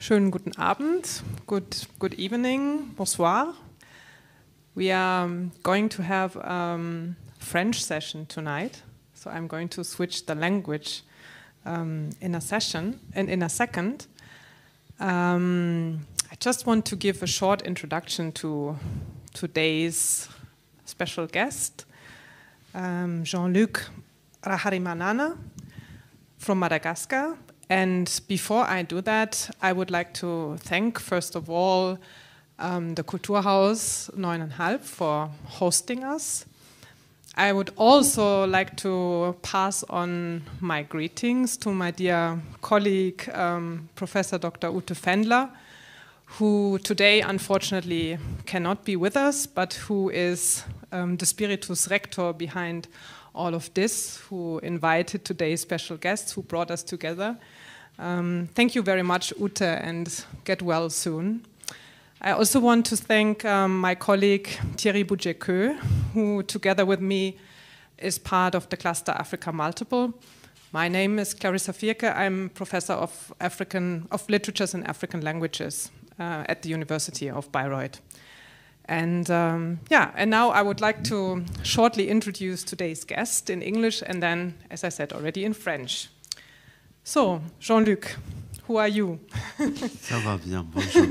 Schönen guten Abend, good evening, bonsoir. We are going to have a French session tonight, so I'm going to switch the language in a second. I just want to give a short introduction to today's special guest, Jean-Luc Raharimanana from Madagascar. And before I do that, I would like to thank, first of all, the Kulturhaus 9,5 for hosting us. I would also like to pass on my greetings to my dear colleague, Professor Dr. Ute Fendler, who today unfortunately cannot be with us, but who is the spiritus rector behind all of this, who invited today's special guests, who brought us together. Thank you very much, Ute, and get well soon. I also want to thank my colleague Thierry Bouget-Queux, who together with me is part of the cluster Africa Multiple. My name is Clarissa Vierke. I'm professor of literatures and African languages at the University of Bayreuth. And and now I would like to shortly introduce today's guest in English and then, as I said already, in French. So, Jean-Luc, who are you? Ça va bien, bonjour.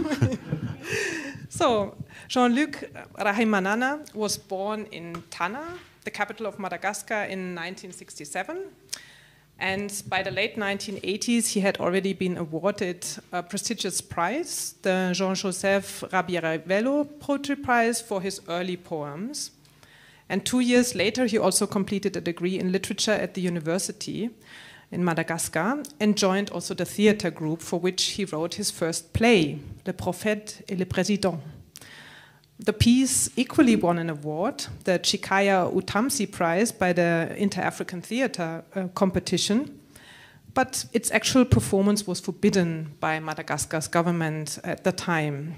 So, Jean-Luc Raharimanana was born in Tana, the capital of Madagascar, in 1967. And by the late 1980s, he had already been awarded a prestigious prize, the Jean-Joseph Rabier-Velo Poetry Prize, for his early poems. And 2 years later, he also completed a degree in literature at the university in Madagascar and joined also the theater group for which he wrote his first play, Le Prophète et le Président. The piece equally won an award, the Chikaya Utamsi Prize by the Inter-African Theatre competition, but its actual performance was forbidden by Madagascar's government at the time.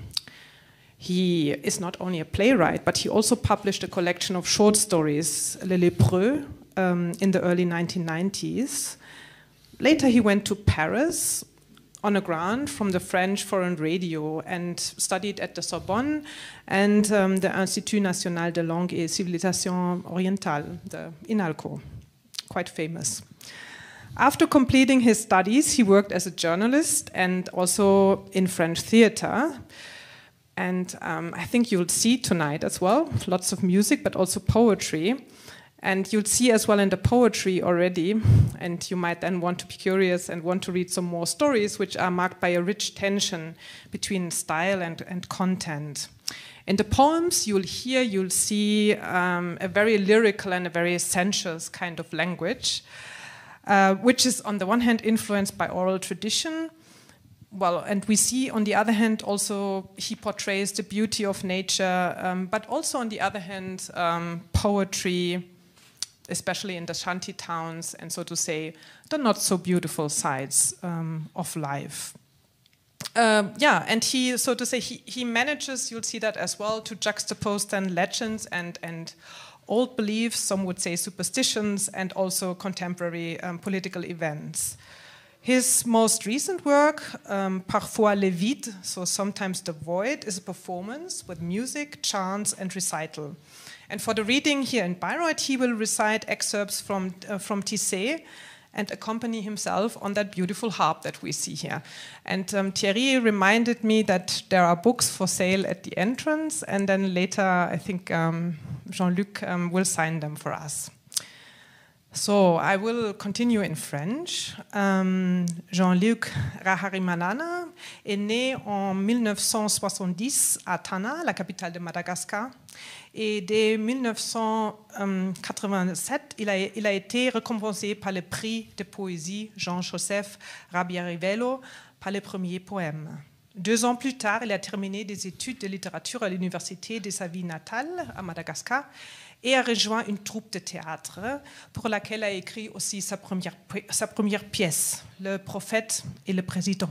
He is not only a playwright, but he also published a collection of short stories, Le Lépreux, in the early 1990s. Later he went to Paris on a grant from the French Foreign Radio and studied at the Sorbonne and the Institut National de Langue et Civilisation Orientale, the INALCO, quite famous. After completing his studies, he worked as a journalist and also in French theater. And I think you'll see tonight as well, lots of music, but also poetry. And you'll see as well in the poetry already, and you might then want to be curious and want to read some more stories, which are marked by a rich tension between style and content. In the poems you'll see a very lyrical and a very sensuous kind of language, which is on the one hand influenced by oral tradition. Well, and we see on the other hand also he portrays the beauty of nature, but also on the other hand poetry, especially in the shanty towns, and so to say, the not so beautiful sides of life. And he, so to say, he manages, you'll see that as well, to juxtapose then legends and old beliefs, some would say superstitions, and also contemporary political events. His most recent work, Parfois le vide, so sometimes the void, is a performance with music, chants, and recital. And for the reading here in Bayreuth, he will recite excerpts from Tissé and accompany himself on that beautiful harp that we see here. And Thierry reminded me that there are books for sale at the entrance, and then later I think Jean-Luc will sign them for us. So I will continue in French. Jean-Luc Raharimanana est né en 1970 à Tana, la capitale de Madagascar. Et dès 1987, il a été récompensé par le prix de poésie Jean-Joseph Rabier-Velo par les premiers poèmes. 2 ans plus tard, il a terminé des études de littérature à l'université de sa ville natale, à Madagascar, et a rejoint une troupe de théâtre pour laquelle il a écrit aussi sa première pièce, Le Prophète et le Président.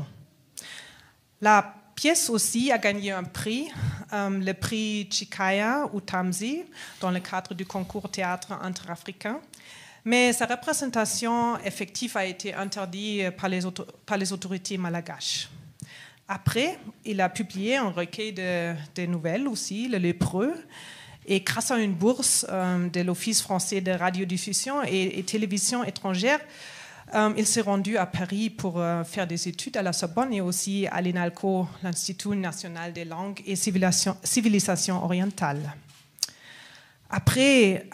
La pièce aussi a gagné un prix, le prix Chikaya Utamsi, dans le cadre du concours théâtre interafricain. Mais sa représentation effective a été interdite par les autorités malgaches. Après, il a publié un recueil de nouvelles aussi, Le Lépreux. Et grâce à une bourse de l'Office français de radiodiffusion et télévision étrangère, il s'est rendu à Paris pour faire des études à la Sorbonne et aussi à l'INALCO, l'Institut national des langues et civilisations orientales. Après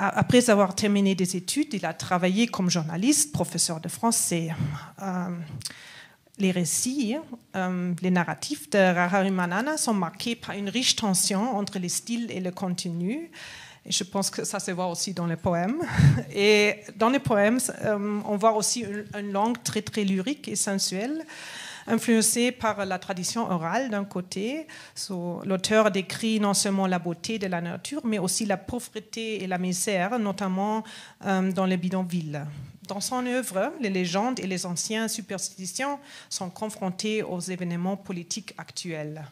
avoir terminé des études, il a travaillé comme journaliste, professeur de français. Les récits, les narratifs de Raharimanana sont marqués par une riche tension entre les styles et le contenu. Et je pense que ça se voit aussi dans les poèmes. Et dans les poèmes, on voit aussi une langue très, très lyrique et sensuelle, influencée par la tradition orale d'un côté. L'auteur décrit non seulement la beauté de la nature, mais aussi la pauvreté et la misère, notamment dans les bidonvilles. Dans son œuvre, les légendes et les anciennes superstitions sont confrontées aux événements politiques actuels.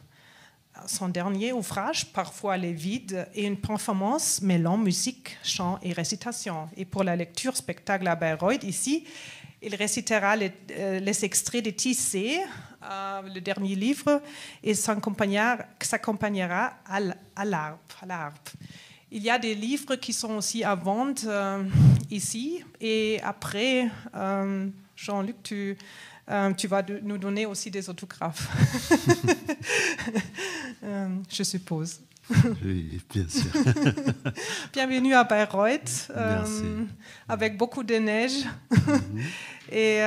Son dernier ouvrage, Parfois les vides, est une performance mêlant musique, chant et récitation. Et pour la lecture spectacle à Bayreuth, ici, il récitera les extraits de Tissé, le dernier livre, et s'accompagnera à l'harpe. Il y a des livres qui sont aussi à vendre ici. Et après, Jean-Luc, tu vas nous donner aussi des autographes. Je suppose. Oui, bien sûr. Bienvenue à Bayreuth, avec beaucoup de neige. Et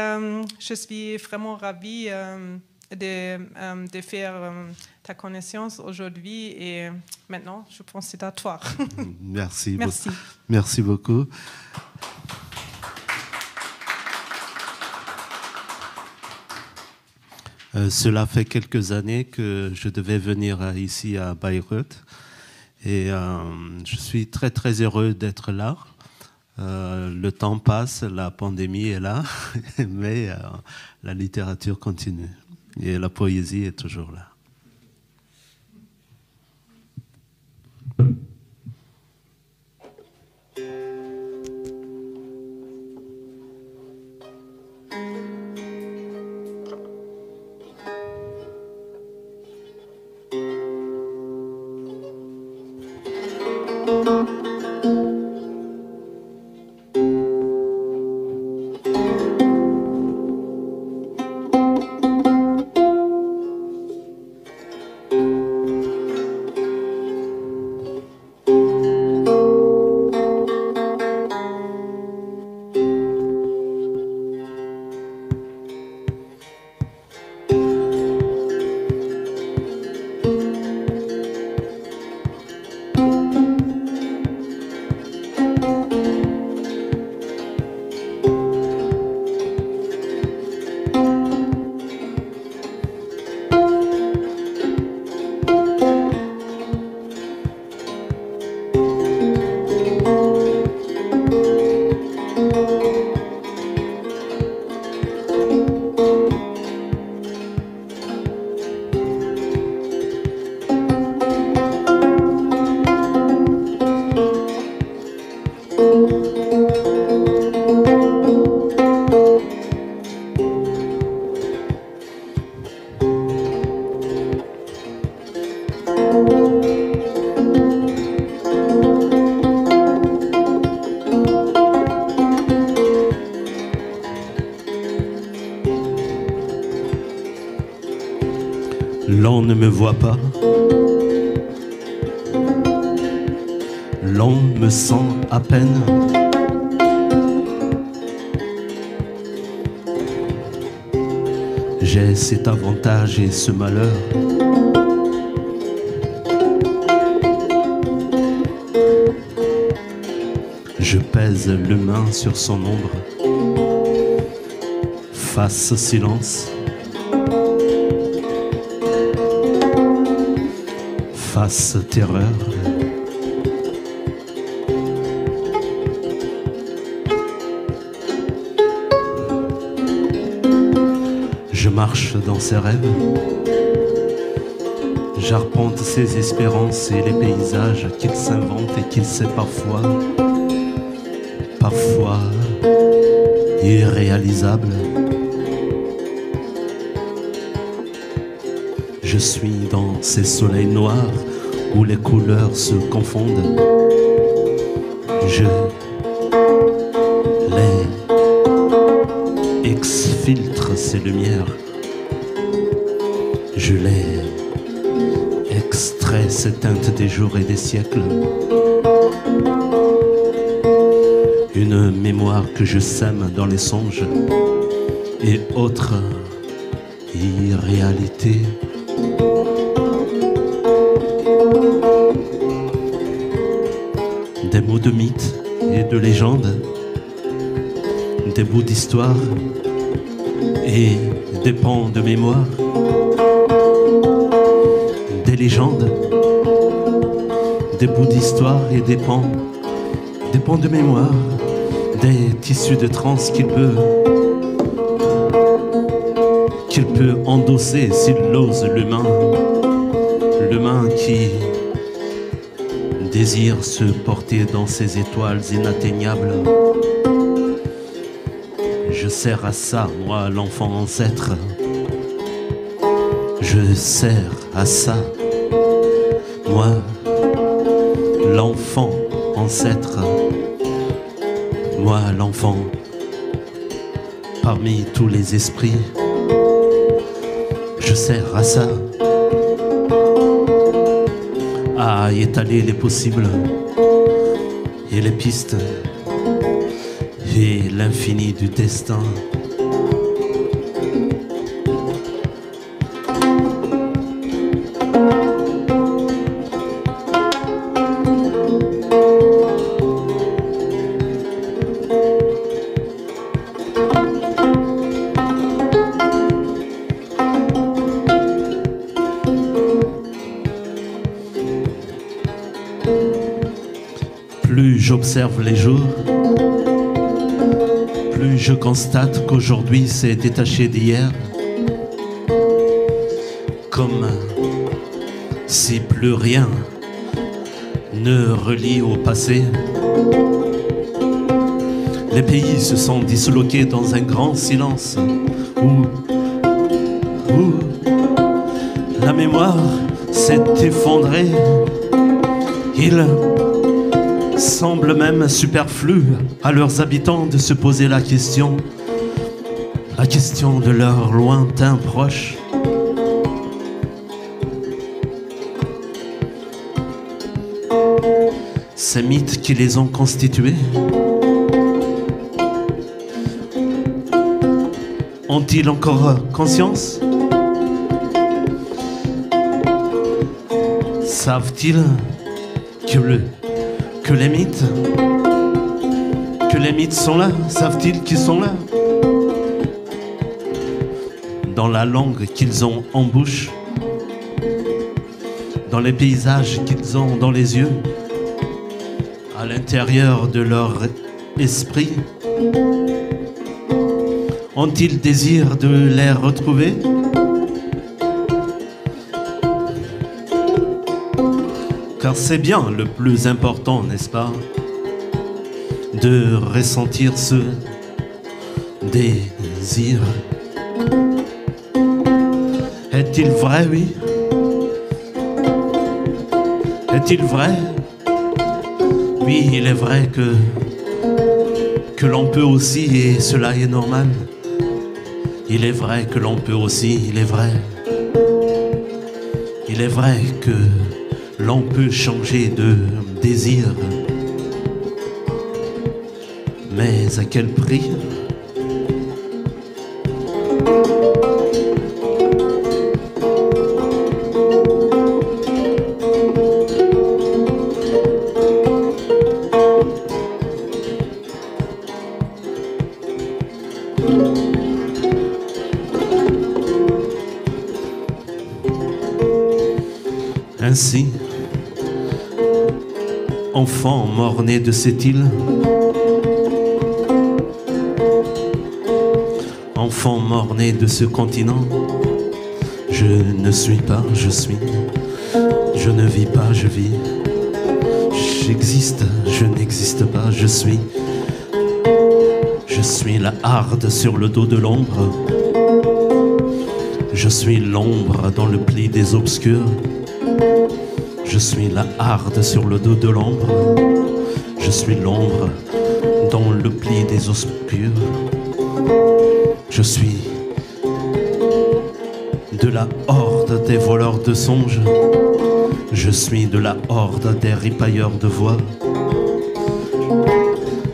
je suis vraiment ravie de faire ta connaissance aujourd'hui. Et maintenant, je pense que c'est à toi. Merci. Merci. Merci beaucoup. Cela fait quelques années que je devais venir ici à Bayreuth et je suis très très heureux d'être là. Le temps passe, la pandémie est là, mais la littérature continue et la poésie est toujours là. L'on ne me voit pas, l'on me sent à peine. J'ai cet avantage et ce malheur. Je pèse l'humain sur son ombre. Face silence. Face terreur. Je marche dans ses rêves. J'arpente ses espérances et les paysages qu'il s'invente et qu'il sait parfois irréalisables. Je suis dans ces soleils noirs où les couleurs se confondent. Je les exfiltre ces lumières. Je les extrais ces teintes des jours et des siècles. Une mémoire que je sème dans les songes et autres irréalités. Des mots de mythes et de légendes, des bouts d'histoire et des pans de mémoire, des légendes, des bouts d'histoire et des pans de mémoire, des tissus de transe qu'il peut endosser s'il l'ose, l'humain qui désire se porter dans ces étoiles inatteignables. Je sers à ça, moi, l'enfant ancêtre. Je sers à ça, moi, l'enfant ancêtre. Moi, l'enfant, parmi tous les esprits, je sers à ça, à étaler les possibles et les pistes et l'infini du destin. Plus j'observe les jours, plus je constate qu'aujourd'hui s'est détaché d'hier, comme si plus rien ne relie au passé. Les pays se sont disloqués dans un grand silence où la mémoire s'est effondrée. Il semble même superflu à leurs habitants de se poser la question de leurs lointains proches. Ces mythes qui les ont constitués ont-ils encore conscience? Savent-ils que les mythes sont là? Savent-ils qu'ils sont là? Dans la langue qu'ils ont en bouche, dans les paysages qu'ils ont dans les yeux, à l'intérieur de leur esprit, ont-ils désir de les retrouver? Car c'est bien le plus important, n'est-ce pas? De ressentir ce désir. Est-il vrai, oui? Est-il vrai? Oui, il est vrai que l'on peut aussi, et cela est normal. Il est vrai que l'on peut aussi, il est vrai. Il est vrai que l'on peut changer de désir. Mais à quel prix? Ainsi, enfant mort-né de cette île, enfant mort-né de ce continent, je ne suis pas, je suis, je ne vis pas, je vis, j'existe, je n'existe pas, je suis la harde sur le dos de l'ombre, Je suis l'ombre dans le pli des obscurs. Je suis la harde sur le dos de l'ombre. Je suis l'ombre dans le pli des obscurs. Je suis de la horde des voleurs de songes. Je suis de la horde des ripailleurs de voix.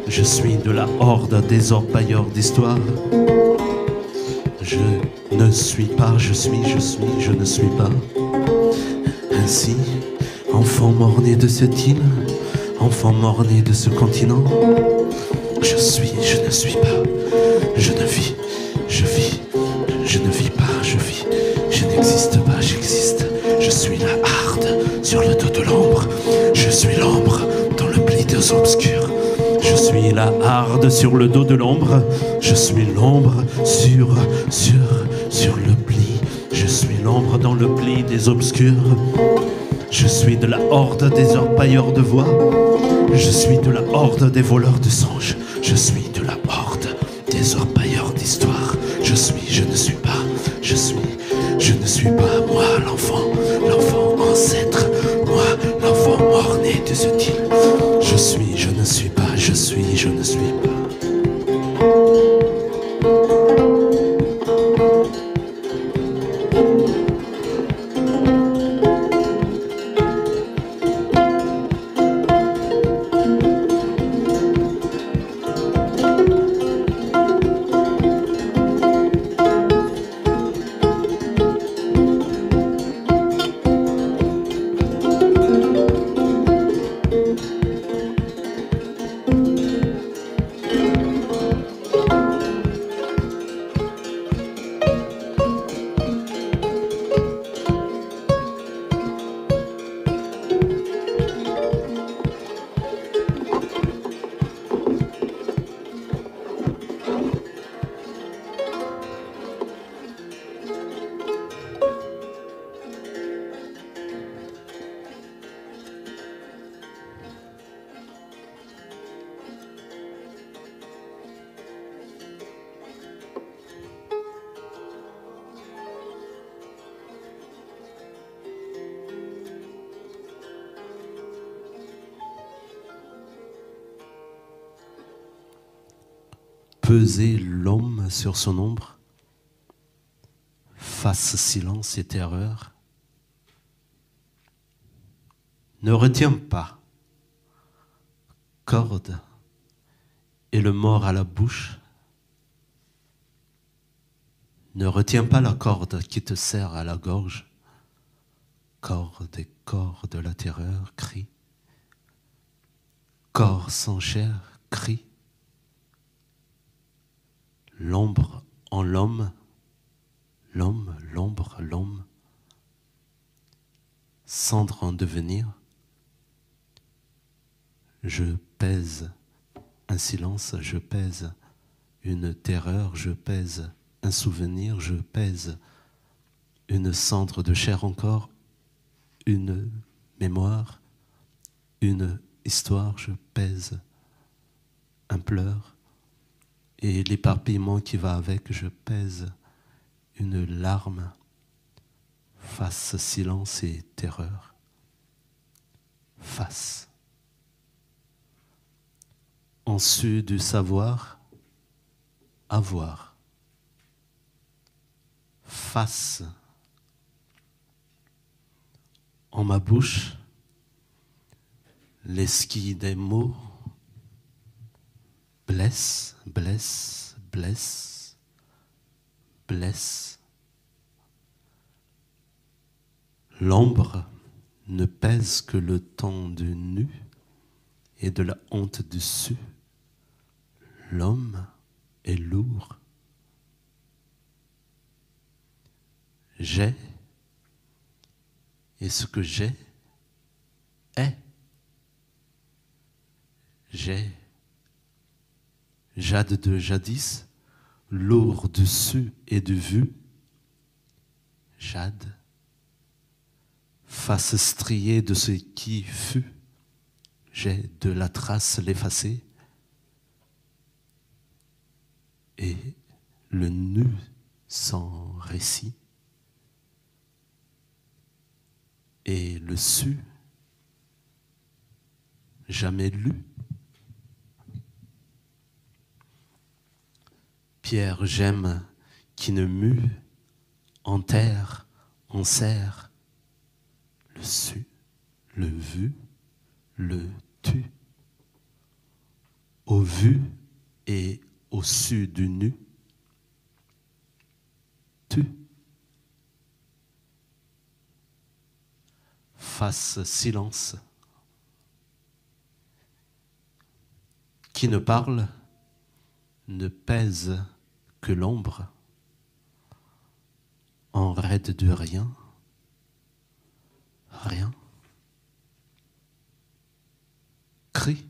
Je suis de la horde des orpailleurs d'histoire. Je ne suis pas, je suis, je ne suis pas. Ainsi, enfant mort-né de cette île, enfant mort-né de ce continent, je suis, je ne suis pas, je ne vis, je vis, je ne vis pas, je vis, je n'existe pas, j'existe. Je suis la harde sur le dos de l'ombre, je suis l'ombre dans le pli des obscurs. Je suis la harde sur le dos de l'ombre. Je suis l'ombre sur le pli. Je suis l'ombre dans le pli des obscurs. Je suis de la horde des orpailleurs de voix. Je suis de la horde des voleurs de songes. Je suis de la horde des orpailleurs d'histoire. Je suis, je ne suis pas. Je suis, je ne suis pas. Moi, l'enfant ancêtre. Moi, l'enfant mort-né de ce île. Je suis, je ne suis pas. Je suis, je ne suis pas. Peser l'homme sur son ombre, face silence et terreur. Ne retiens pas, corde et le mort à la bouche. Ne retiens pas la corde qui te serre à la gorge. Corde et corps de la terreur, crie. Corps sans chair, crie. L'ombre en l'homme, l'homme, l'ombre, l'homme, cendre en devenir. Je pèse un silence, je pèse une terreur, je pèse un souvenir, je pèse une cendre de chair encore, une mémoire, une histoire, je pèse un pleur. Et l'éparpillement qui va avec, je pèse une larme, face silence et terreur. Face. En su du savoir, avoir. Face. En ma bouche, l'esquille des mots, blesse, blesse, blesse, blesse. L'ombre ne pèse que le temps du nu et de la honte dessus. L'homme est lourd. J'ai, et ce que j'ai est. J'ai, jade de jadis, lourd dessus et de vue. Jade, face striée de ce qui fut. J'ai de la trace l'effacer. Et le nu sans récit, et le su, jamais lu. Pierre, j'aime qui ne mue, enterre, enserre, le su, le vu, le tu. Au vu et au su du nu, tu. Fasse silence. Qui ne parle ne pèse que l'ombre, en raide de rien, rien. Crie.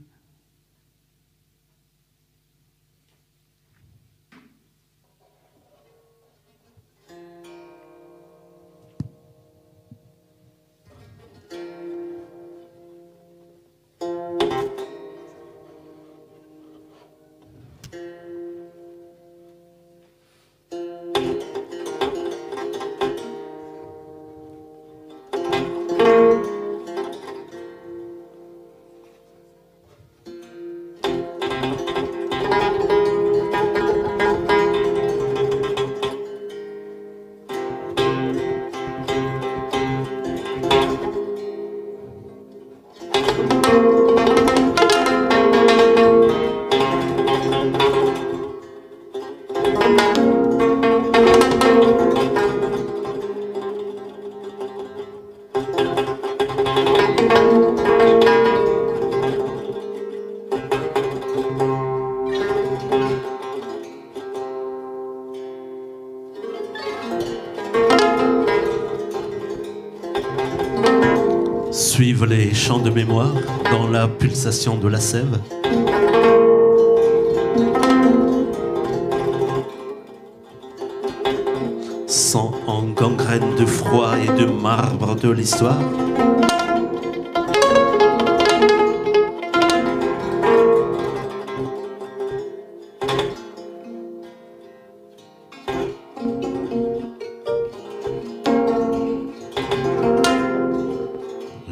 Suivent les chants de mémoire dans la pulsation de la sève. Sang en gangrène de froid et de marbre de l'histoire.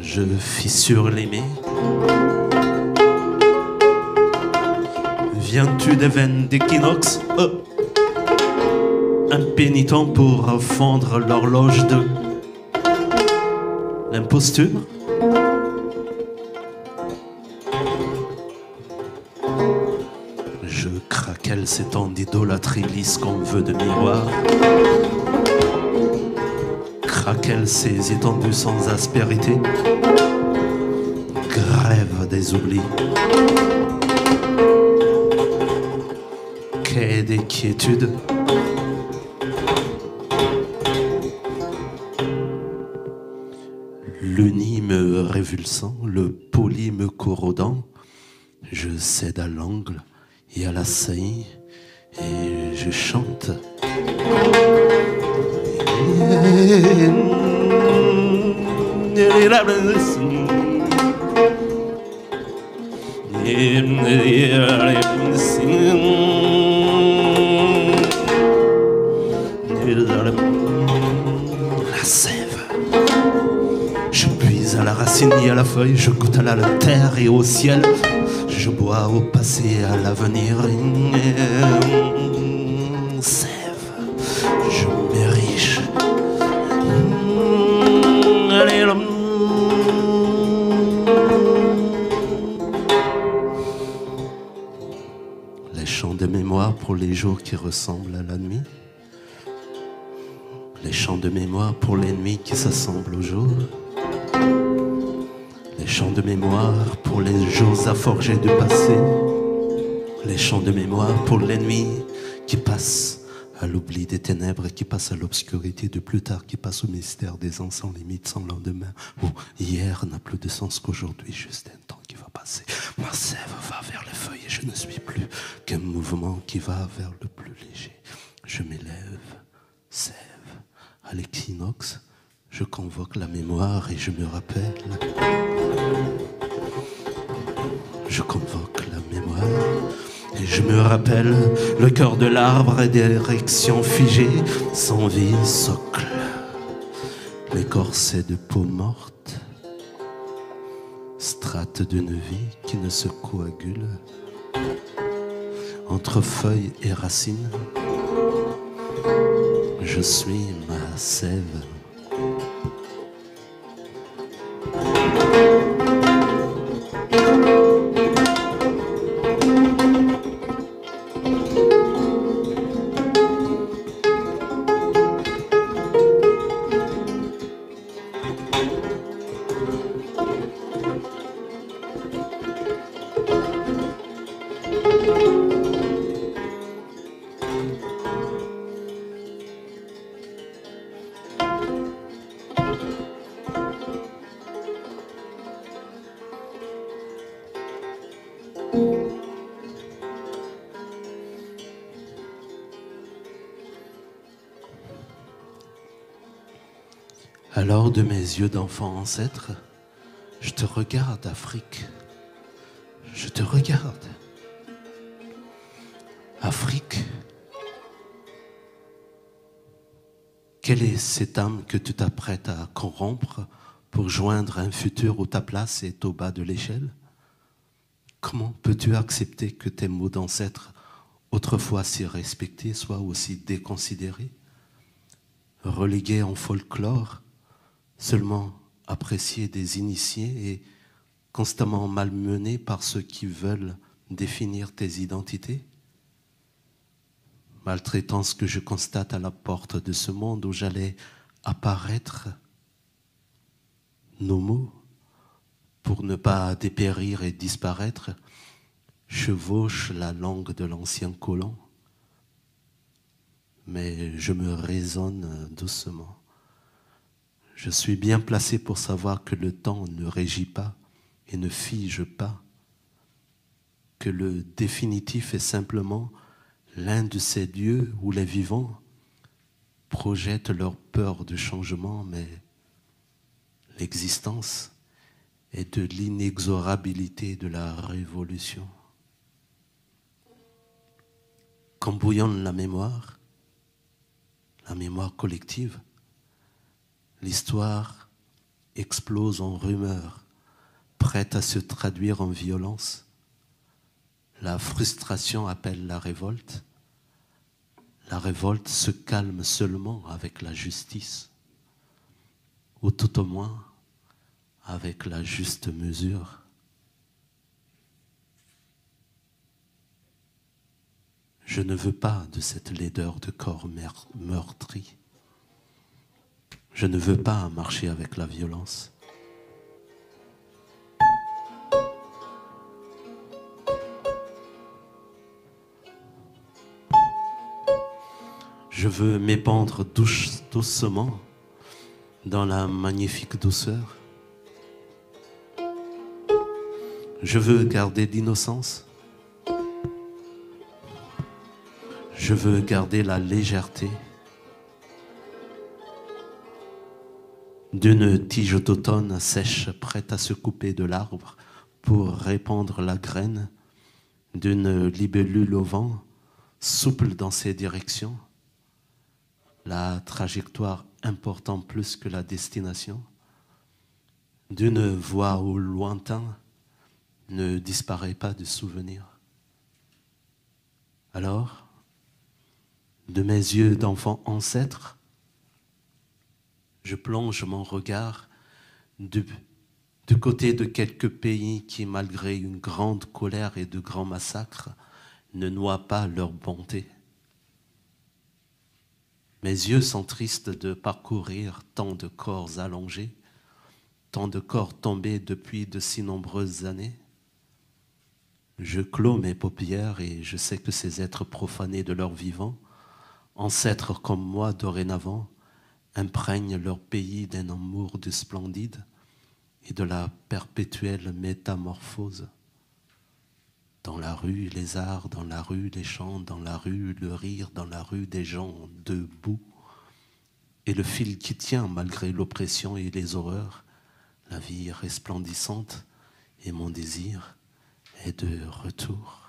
Je fissure l'aimé. Viens-tu des veines d'équinoxe, impénitent pour fondre l'horloge de l'imposture? Je craquelle ces temps d'idolâtrie lisse qu'on veut de miroir. Craquelle ces étendues sans aspérité. Grève des oublis. Quai des quiétudes. L'uni me révulsant, le poli me corrodant, je cède à l'angle et à la saillie et je chante. La sève. Je puise à la racine et à la feuille, je goûte à la terre et au ciel. Je bois au passé et à l'avenir. Sève, je m'ériche. Les chants de mémoire pour les jours qui ressemblent à la nuit. Les chants de mémoire pour les nuits qui s'assemblent au jour. Les chants de mémoire pour les jours à forger du passé. Les chants de mémoire pour les nuits qui passent à l'oubli des ténèbres, qui passent à l'obscurité de plus tard, qui passent au mystère des ans sans limite, sans lendemain, où hier n'a plus de sens qu'aujourd'hui, juste un temps qui va passer. Ma sève va vers les feuilles et je ne suis plus qu'un mouvement qui va vers le plus léger. Je m'élève, sève. À l'équinoxe, je convoque la mémoire et je me rappelle. Je convoque la mémoire et je me rappelle le cœur de l'arbre et d'érections figées, sans vie, socle. Les corset de peau morte, strate d'une vie qui ne se coagule, entre feuilles et racines, je suis ma sève. Alors de mes yeux d'enfant ancêtre, je te regarde, Afrique. Je te regarde. Afrique, quelle est cette âme que tu t'apprêtes à corrompre pour joindre un futur où ta place est au bas de l'échelle? Comment peux-tu accepter que tes mots d'ancêtre, autrefois si respectés, soient aussi déconsidérés, relégués en folklore, seulement appréciés des initiés et constamment malmenés par ceux qui veulent définir tes identités? Maltraitance que je constate à la porte de ce monde où j'allais apparaître, nos mots, pour ne pas dépérir et disparaître, chevauchent la langue de l'ancien colon. Mais je me raisonne doucement. Je suis bien placé pour savoir que le temps ne régit pas et ne fige pas, que le définitif est simplement l'un de ces lieux où les vivants projettent leur peur de changement, mais l'existence est de l'inexorabilité de la révolution. Quand bouillonne la mémoire collective, l'histoire explose en rumeurs, prête à se traduire en violence. La frustration appelle la révolte. La révolte se calme seulement avec la justice, ou tout au moins avec la juste mesure. Je ne veux pas de cette laideur de corps meurtri. Je ne veux pas marcher avec la violence. Je veux m'épandre doucement dans la magnifique douceur. Je veux garder l'innocence. Je veux garder la légèreté d'une tige d'automne sèche prête à se couper de l'arbre pour répandre la graine, d'une libellule au vent, souple dans ses directions, la trajectoire important plus que la destination, d'une voix au lointain ne disparaît pas de souvenir. Alors, de mes yeux d'enfant ancêtre, je plonge mon regard du côté de quelques pays qui, malgré une grande colère et de grands massacres, ne noient pas leur bonté. Mes yeux sont tristes de parcourir tant de corps allongés, tant de corps tombés depuis de si nombreuses années. Je clos mes paupières et je sais que ces êtres profanés de leur vivant, ancêtres comme moi dorénavant, imprègnent leur pays d'un amour du splendide et de la perpétuelle métamorphose. Dans la rue, les arts, dans la rue, les chants, dans la rue, le rire, dans la rue, des gens debout. Et le fil qui tient, malgré l'oppression et les horreurs, la vie resplendissante et mon désir est de retour.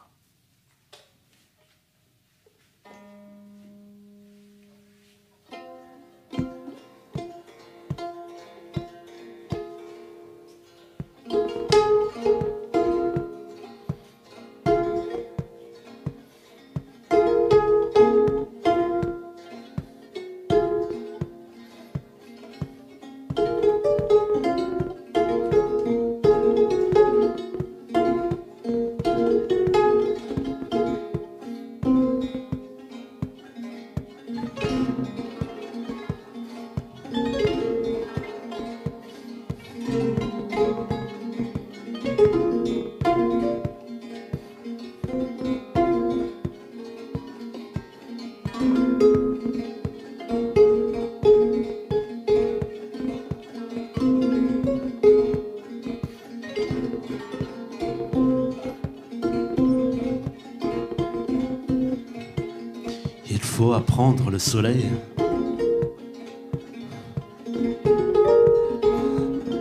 faut apprendre le soleil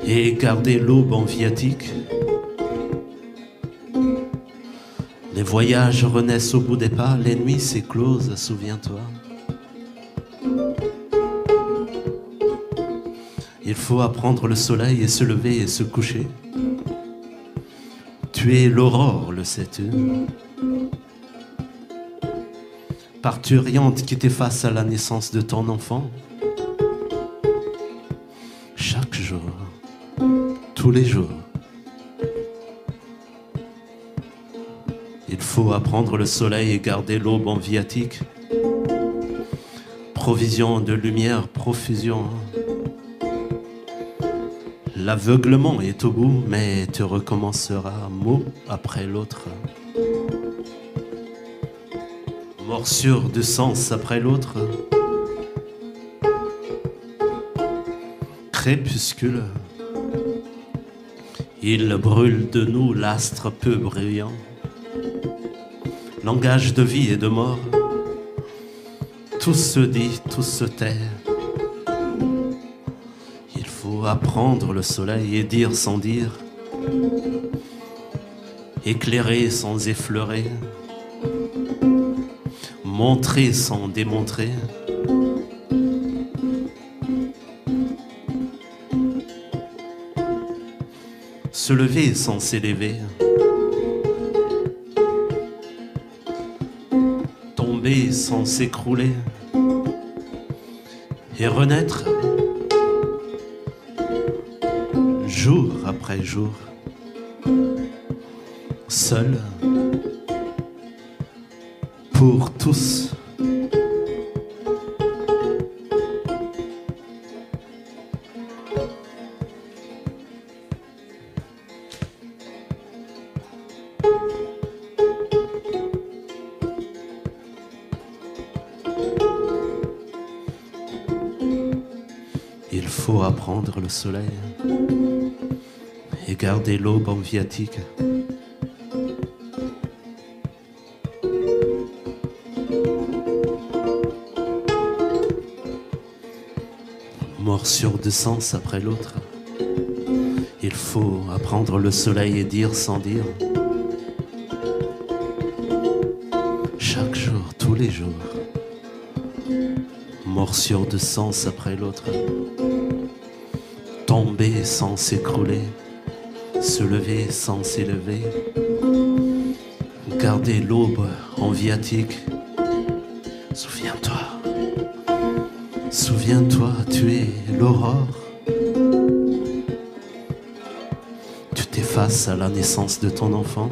et garder l'aube en viatique. Les voyages renaissent au bout des pas, les nuits s'éclosent, souviens-toi. Il faut apprendre le soleil et se lever et se coucher. Tu es l'aurore, le sais-tu? Parturiente qui t'efface à la naissance de ton enfant. Chaque jour, tous les jours, il faut apprendre le soleil et garder l'aube en viatique. Provision de lumière, profusion. L'aveuglement est au bout, mais tu recommenceras mot après l'autre. Morsure de sens après l'autre. Crépuscule. Il brûle de nous l'astre peu brillant. Langage de vie et de mort. Tout se dit, tout se tait. Il faut apprendre le soleil et dire sans dire. Éclairer sans effleurer. Montrer sans démontrer. Se lever sans s'élever. Tomber sans s'écrouler. Et renaître jour après jour. Seul. Pour tous. Il faut apprendre le soleil et garder l'aube en viatique. Morsure de sens après l'autre. Il faut apprendre le soleil et dire sans dire. Chaque jour, tous les jours. Morsure de sens après l'autre. Tomber sans s'écrouler. Se lever sans s'élever. Garder l'aube en viatique. Souviens-toi. Souviens-toi, tu es l'aurore. Tu t'effaces à la naissance de ton enfant.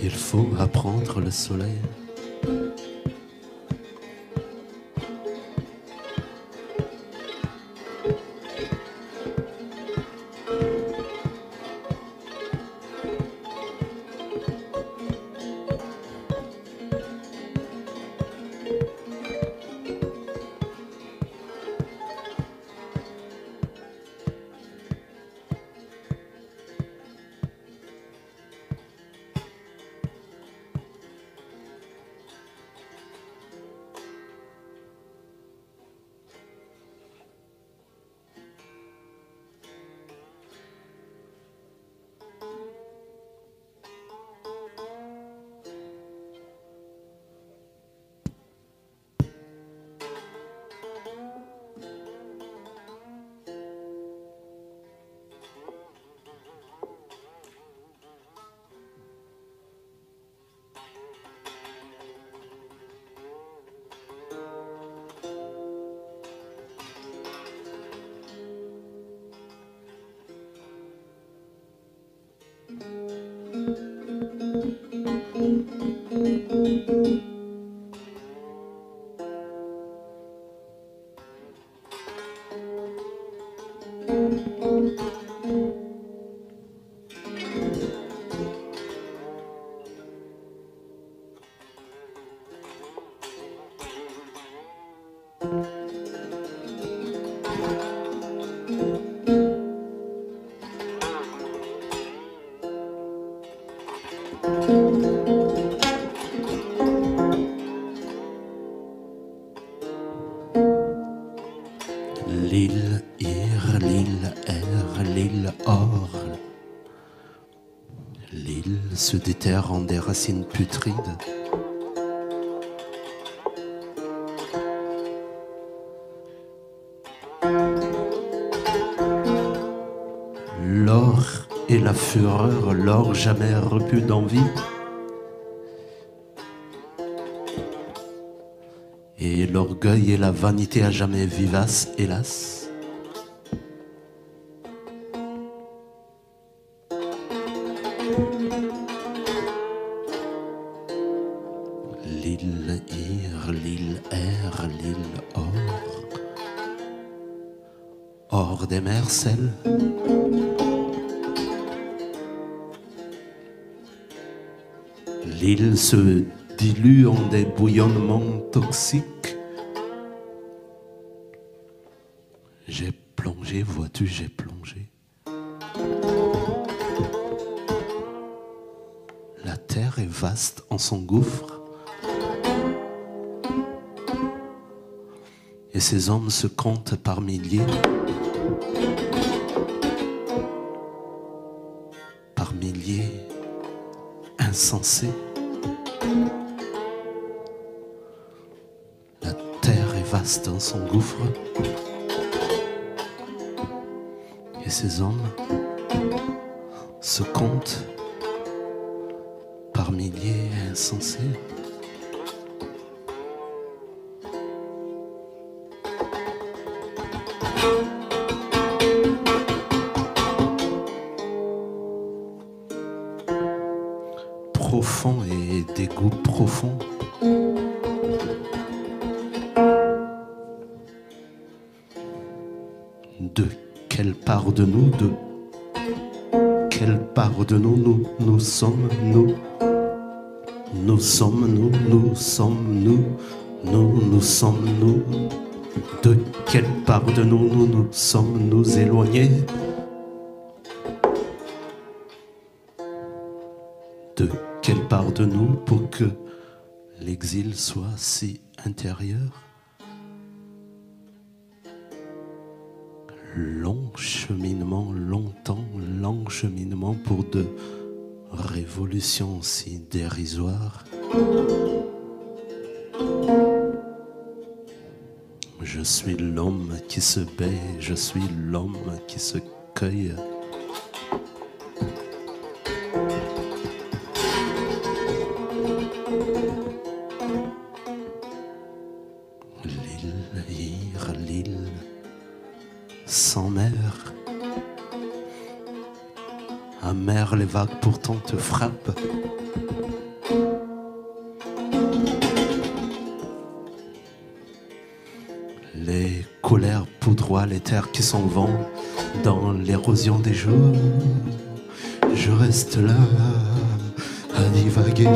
Il faut apprendre le soleil. L'île Ir, l'île R, l'île Or. L'île se déterre en des racines putrides. L'or et la fureur, l'or jamais repu d'envie. Et l'orgueil et la vanité à jamais vivaces, hélas. L'île Ir, l'île R, l'île Or. Or des mers, celle. L'île se dilue en des bouillonnements toxiques. J'ai plongé, vois-tu, j'ai plongé. La terre est vaste en son gouffre. Et ces hommes se comptent par milliers. Par milliers insensés. La terre est vaste en son gouffre. Et ces hommes se comptent par milliers insensés. Profond et dégoût profond. De quelle part de nous, de quelle part de nous sommes nous? Nous sommes nous sommes nous sommes nous. De quelle part de nous sommes nous éloignés? De quelle part de nous pour que l'exil soit si intérieur? Long cheminement, longtemps, long cheminement pour de révolutions si dérisoires. Je suis l'homme qui se baie, je suis l'homme qui se cueille. L'île Ir, l'île sans mer. Amères les vagues pourtant te frappent. Les colères poudroient les terres qui s'en vont dans l'érosion des jours. Je reste là à divaguer.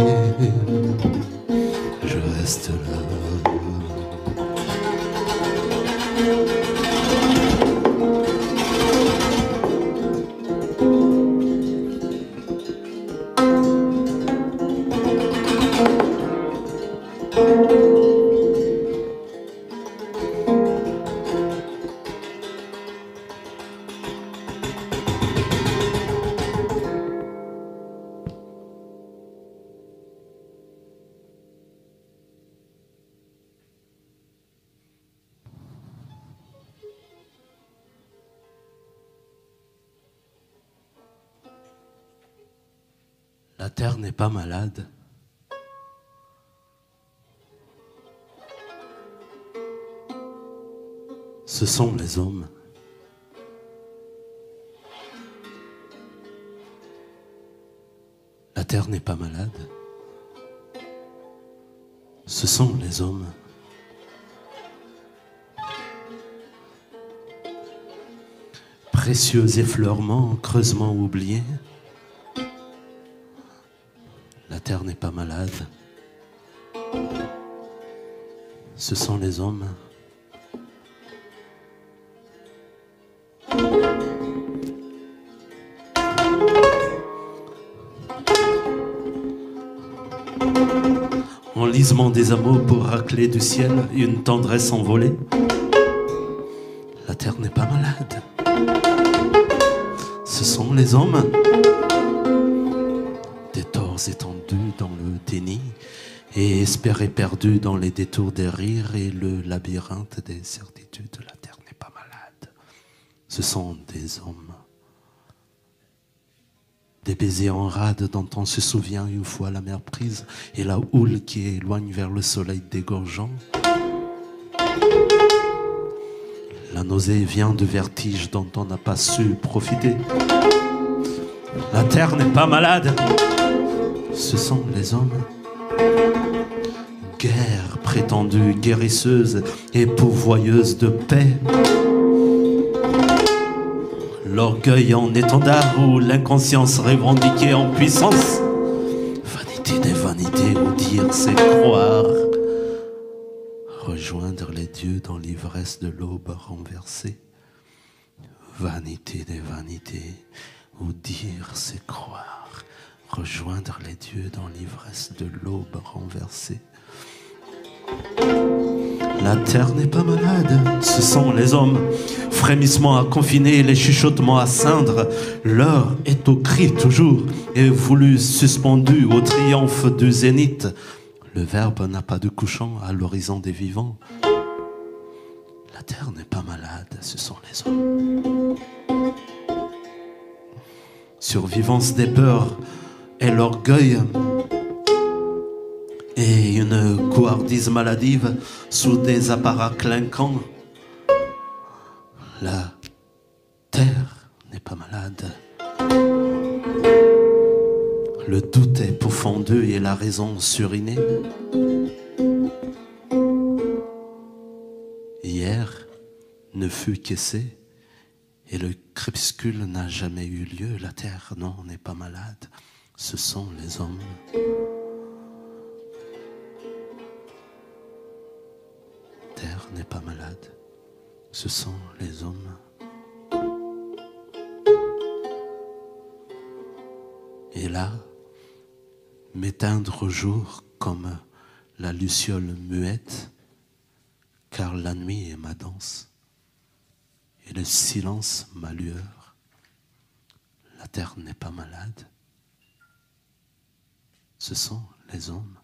Je reste là. La terre n'est pas malade. Ce sont les hommes. La terre n'est pas malade. Ce sont les hommes. Précieux effleurement, creusement oubliés. La terre n'est pas malade. Ce sont les hommes. Enlisement des amours pour racler du ciel une tendresse envolée. La terre n'est pas malade. Ce sont les hommes. Des torts étendus dans le déni et espérés perdus dans les détours des rires et le labyrinthe des certitudes. La terre n'est pas malade. Ce sont des hommes. Des baisers en rade dont on se souvient une fois la mer prise et la houle qui éloigne vers le soleil dégorgeant. La nausée vient de vertiges dont on n'a pas su profiter. La terre n'est pas malade. Ce sont les hommes. Guerre prétendue guérisseuse et pourvoyeuse de paix. L'orgueil en étendard ou l'inconscience revendiquée en puissance. Vanité des vanités ou dire c'est croire. Rejoindre les dieux dans l'ivresse de l'aube renversée. Vanité des vanités ou dire c'est croire. Rejoindre les dieux dans l'ivresse de l'aube renversée. La terre n'est pas malade, ce sont les hommes. Frémissements à confiner, les chuchotements à ceindre. L'heure est au cri toujours, et voulu suspendu au triomphe du zénith. Le verbe n'a pas de couchant à l'horizon des vivants. La terre n'est pas malade, ce sont les hommes. Survivance des peurs et l'orgueil. Et une couardise maladive sous des apparats clinquants. La terre n'est pas malade. Le doute est pourfendu et la raison surinée. Hier ne fut qu'essai et le crépuscule n'a jamais eu lieu. La terre, non, n'est pas malade. Ce sont les hommes. Terre n'est pas malade, ce sont les hommes. Et là, m'éteindre au jour comme la luciole muette, car la nuit est ma danse, et le silence ma lueur. La terre n'est pas malade, ce sont les hommes.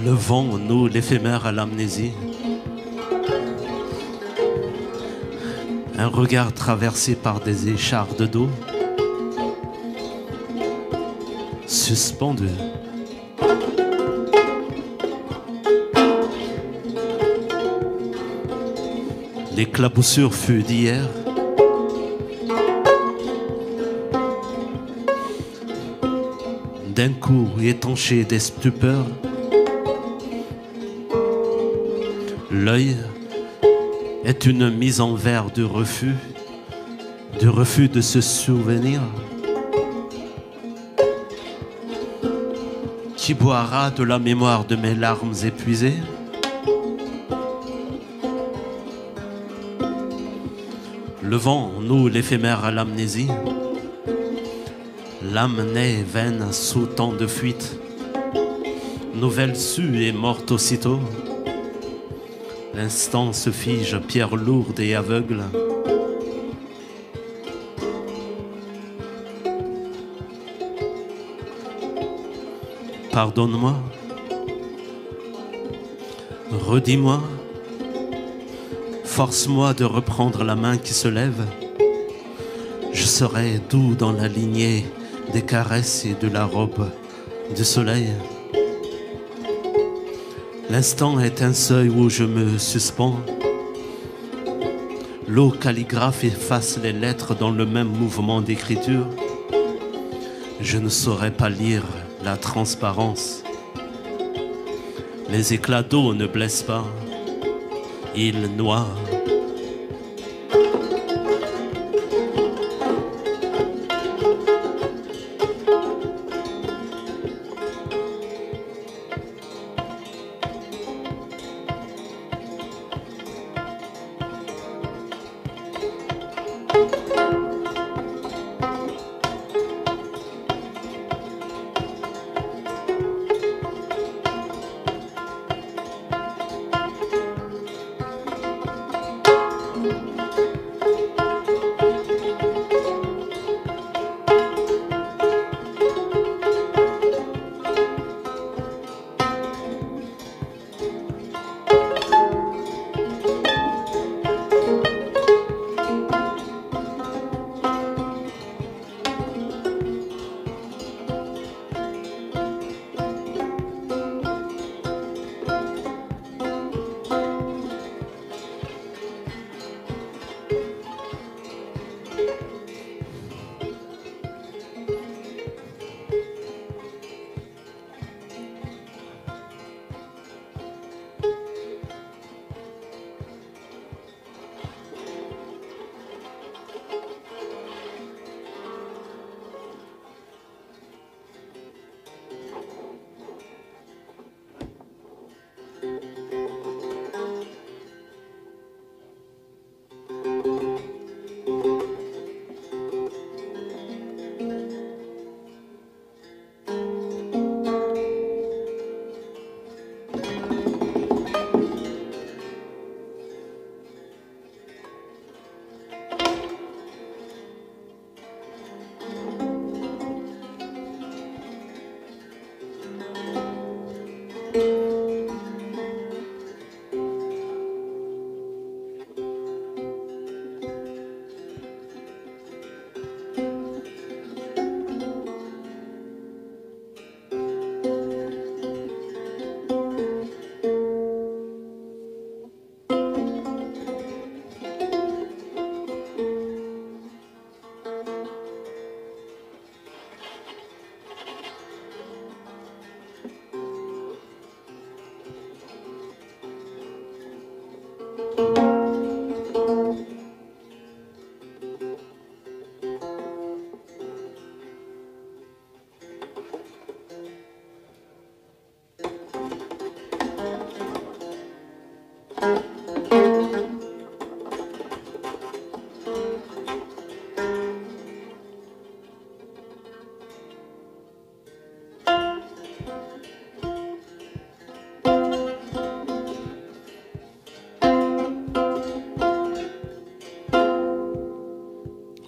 Le vent noue l'éphémère à l'amnésie. Un regard traversé par des échardes d'eau. Suspendu. L'éclaboussure fut d'hier. D'un coup étanché des stupeurs, l'œil est une mise en vers du refus de se souvenir. Qui boira de la mémoire de mes larmes épuisées? Le vent noue l'éphémère à l'amnésie. L'âme née vaine sous tant de fuite. Nouvelle sue et morte aussitôt. L'instant se fige, pierre lourde et aveugle. Pardonne-moi. Redis-moi. Force-moi de reprendre la main qui se lève. Je serai doux dans la lignée des caresses et de la robe du soleil. L'instant est un seuil où je me suspends. L'eau calligraphe efface les lettres dans le même mouvement d'écriture. Je ne saurais pas lire la transparence. Les éclats d'eau ne blessent pas, ils noient.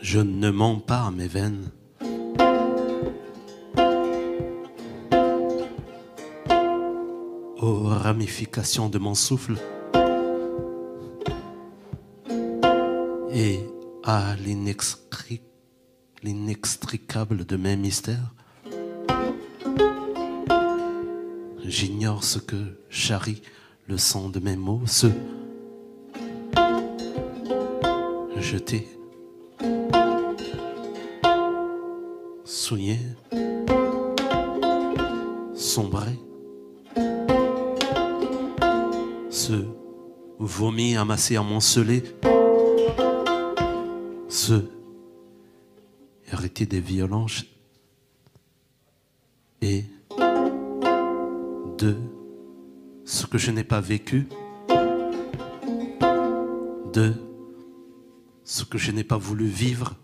Je ne mens pas à mes veines. aux ramifications de mon souffle et à l'inextricable de mes mystères. J'ignore ce que charrie le son de mes mots, ce jeté, souillé, sombré, ce vomi amassé, amoncelé, ce hérité des violences et de ce que je n'ai pas vécu, de ce que je n'ai pas voulu vivre,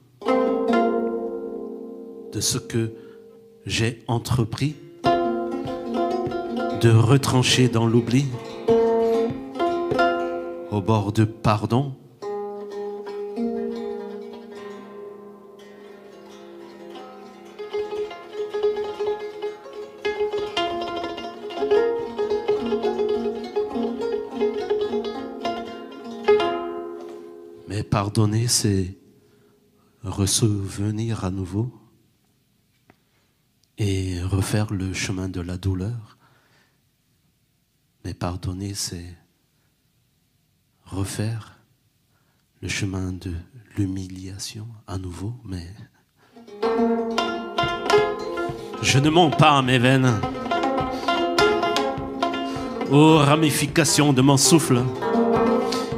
de ce que j'ai entrepris de retrancher dans l'oubli, au bord de pardon. Mais pardonner, c'est ressouvenir à nouveau et refaire le chemin de la douleur. Mais pardonner, c'est refaire le chemin de l'humiliation à nouveau. Mais je ne mens pas à mes veines, aux ramifications de mon souffle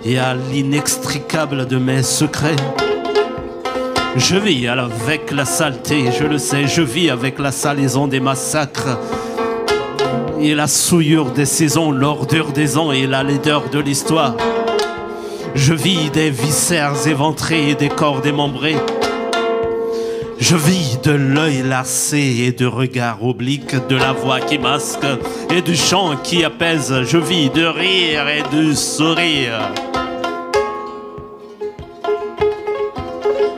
et à l'inextricable de mes secrets. Je vis avec la saleté, je le sais, je vis avec la salaison des massacres et la souillure des saisons, l'ordure des ans et la laideur de l'histoire. Je vis des viscères éventrés et des corps démembrés. Je vis de l'œil lassé et de regard oblique, de la voix qui masque et du chant qui apaise. Je vis de rire et de sourire.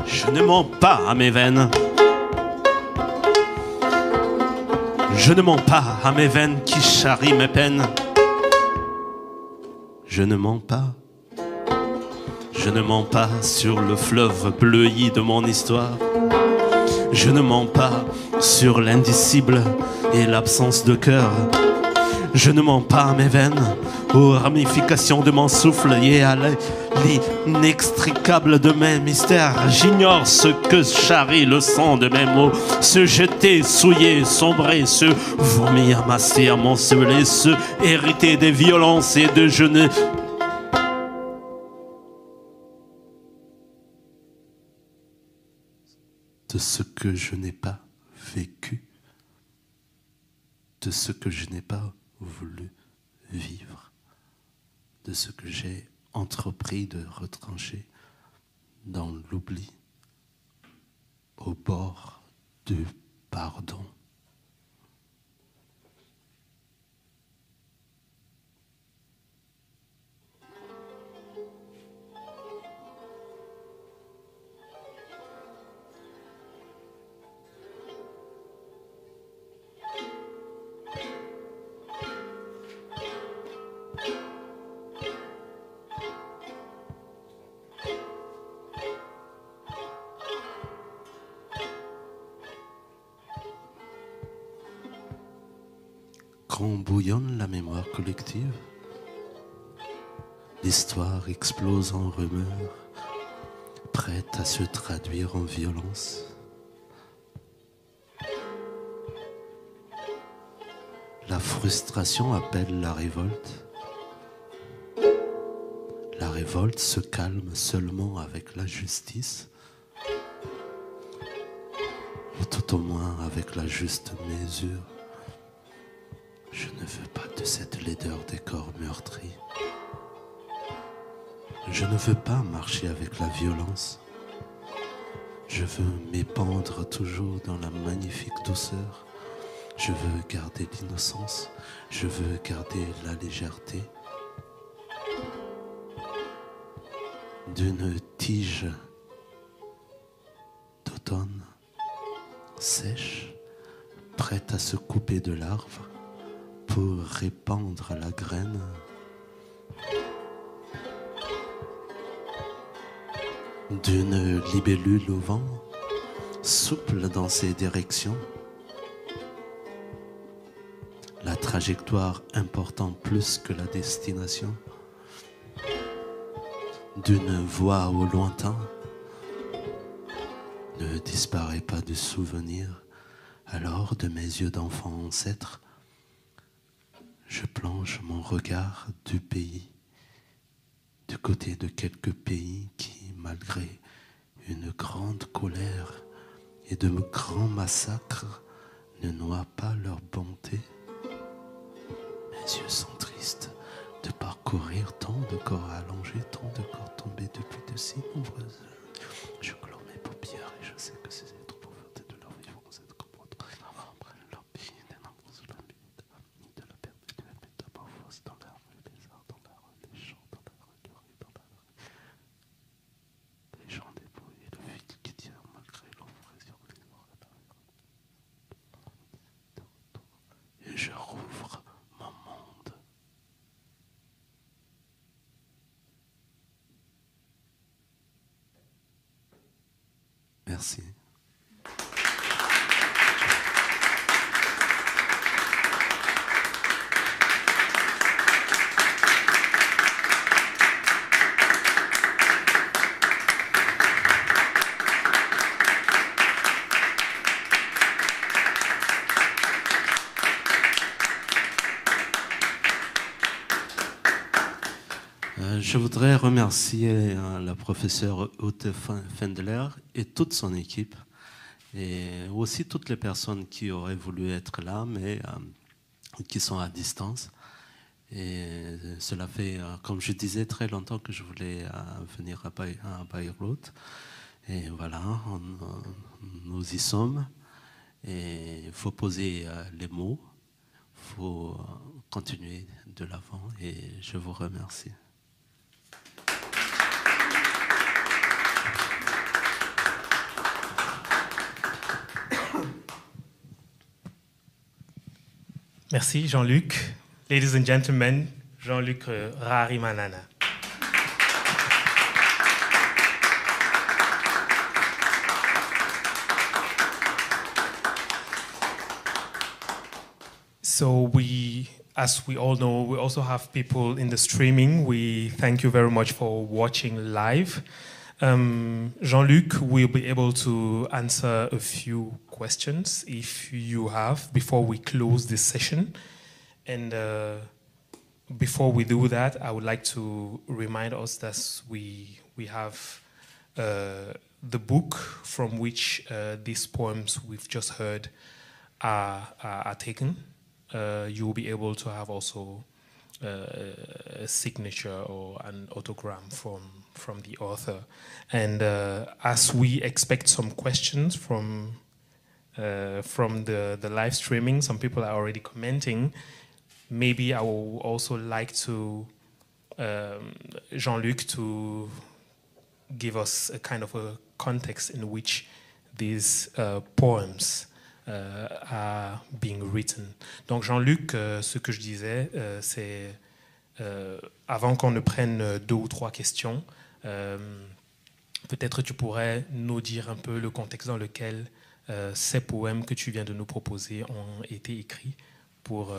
Je ne mens pas à mes veines. Je ne mens pas à mes veines qui charrient mes peines. Je ne mens pas. Je ne mens pas sur le fleuve bleui de mon histoire. Je ne mens pas sur l'indicible et l'absence de cœur. Je ne mens pas à mes veines, aux ramifications de mon souffle et à l'inextricable de mes mystères. J'ignore ce que charrie le sang de mes mots, ce jeté, souillé, sombré, ce vomi amassé, amoncelé, ce hérité des violences et de je ne... de ce que je n'ai pas vécu, de ce que je n'ai pas voulu vivre, de ce que j'ai entrepris de retrancher dans l'oubli, au bord du pardon. Quand bouillonne la mémoire collective, l'histoire explose en rumeurs, prête à se traduire en violence. La frustration appelle la révolte. La révolte se calme seulement avec la justice, ou tout au moins avec la juste mesure. Je ne veux pas de cette laideur des corps meurtris. Je ne veux pas marcher avec la violence. Je veux m'épandre toujours dans la magnifique douceur. Je veux garder l'innocence. Je veux garder la légèreté d'une tige d'automne sèche, prête à se couper de larves pour répandre la graine. D'une libellule au vent, souple dans ses directions. La trajectoire important plus que la destination. D'une voix au lointain, ne disparaît pas de souvenir. Alors de mes yeux d'enfant ancêtre, je plonge mon regard du pays, du côté de quelques pays qui, malgré une grande colère et de grands massacres, ne noient pas leur bonté. Mes yeux sont tristes de parcourir tant de corps allongés, tant de corps tombés depuis de si nombreuses heures. Je clôt mes paupières et je sais que ces êtres pauvreté de leur vie vont être comme autres. Après leur pays, des nombres sous la limite, ni de la perpétuelle métamorphose dans la rue, les arts, dans la rue, les champs, dans la rue, le riz, dans la rue. Les gens dépouillés, le fil qui tient malgré l'oppression des morts à la rue. Et je rouvre mon monde. Merci. Je voudrais remercier la professeure Ute Fendler et toute son équipe, et aussi toutes les personnes qui auraient voulu être là, mais qui sont à distance. Et cela fait, comme je disais, très longtemps que je voulais venir à Bayreuth. Et voilà, nous y sommes. Et il faut poser les mots, il faut continuer de l'avant, et je vous remercie. Merci Jean-Luc. Ladies and gentlemen, Jean-Luc Raharimanana. So as we all know, we also have people in the streaming. We thank you very much for watching live. Jean-Luc will be able to answer a few questions if you have before we close this session. And before we do that, I would like to remind us that we have the book from which these poems we've just heard are taken. You will be able to have also a signature or an autogram from the author. And as we expect some questions from the live streaming, some people are already commenting. Maybe I would also like to Jean-Luc to give us a kind of a context in which these poems are being written. Donc Jean-Luc, ce que je disais, c'est avant qu'on ne prenne 2 ou 3 questions, peut-être tu pourrais nous dire un peu le contexte dans lequel ces poèmes que tu viens de nous proposer ont été écrits pour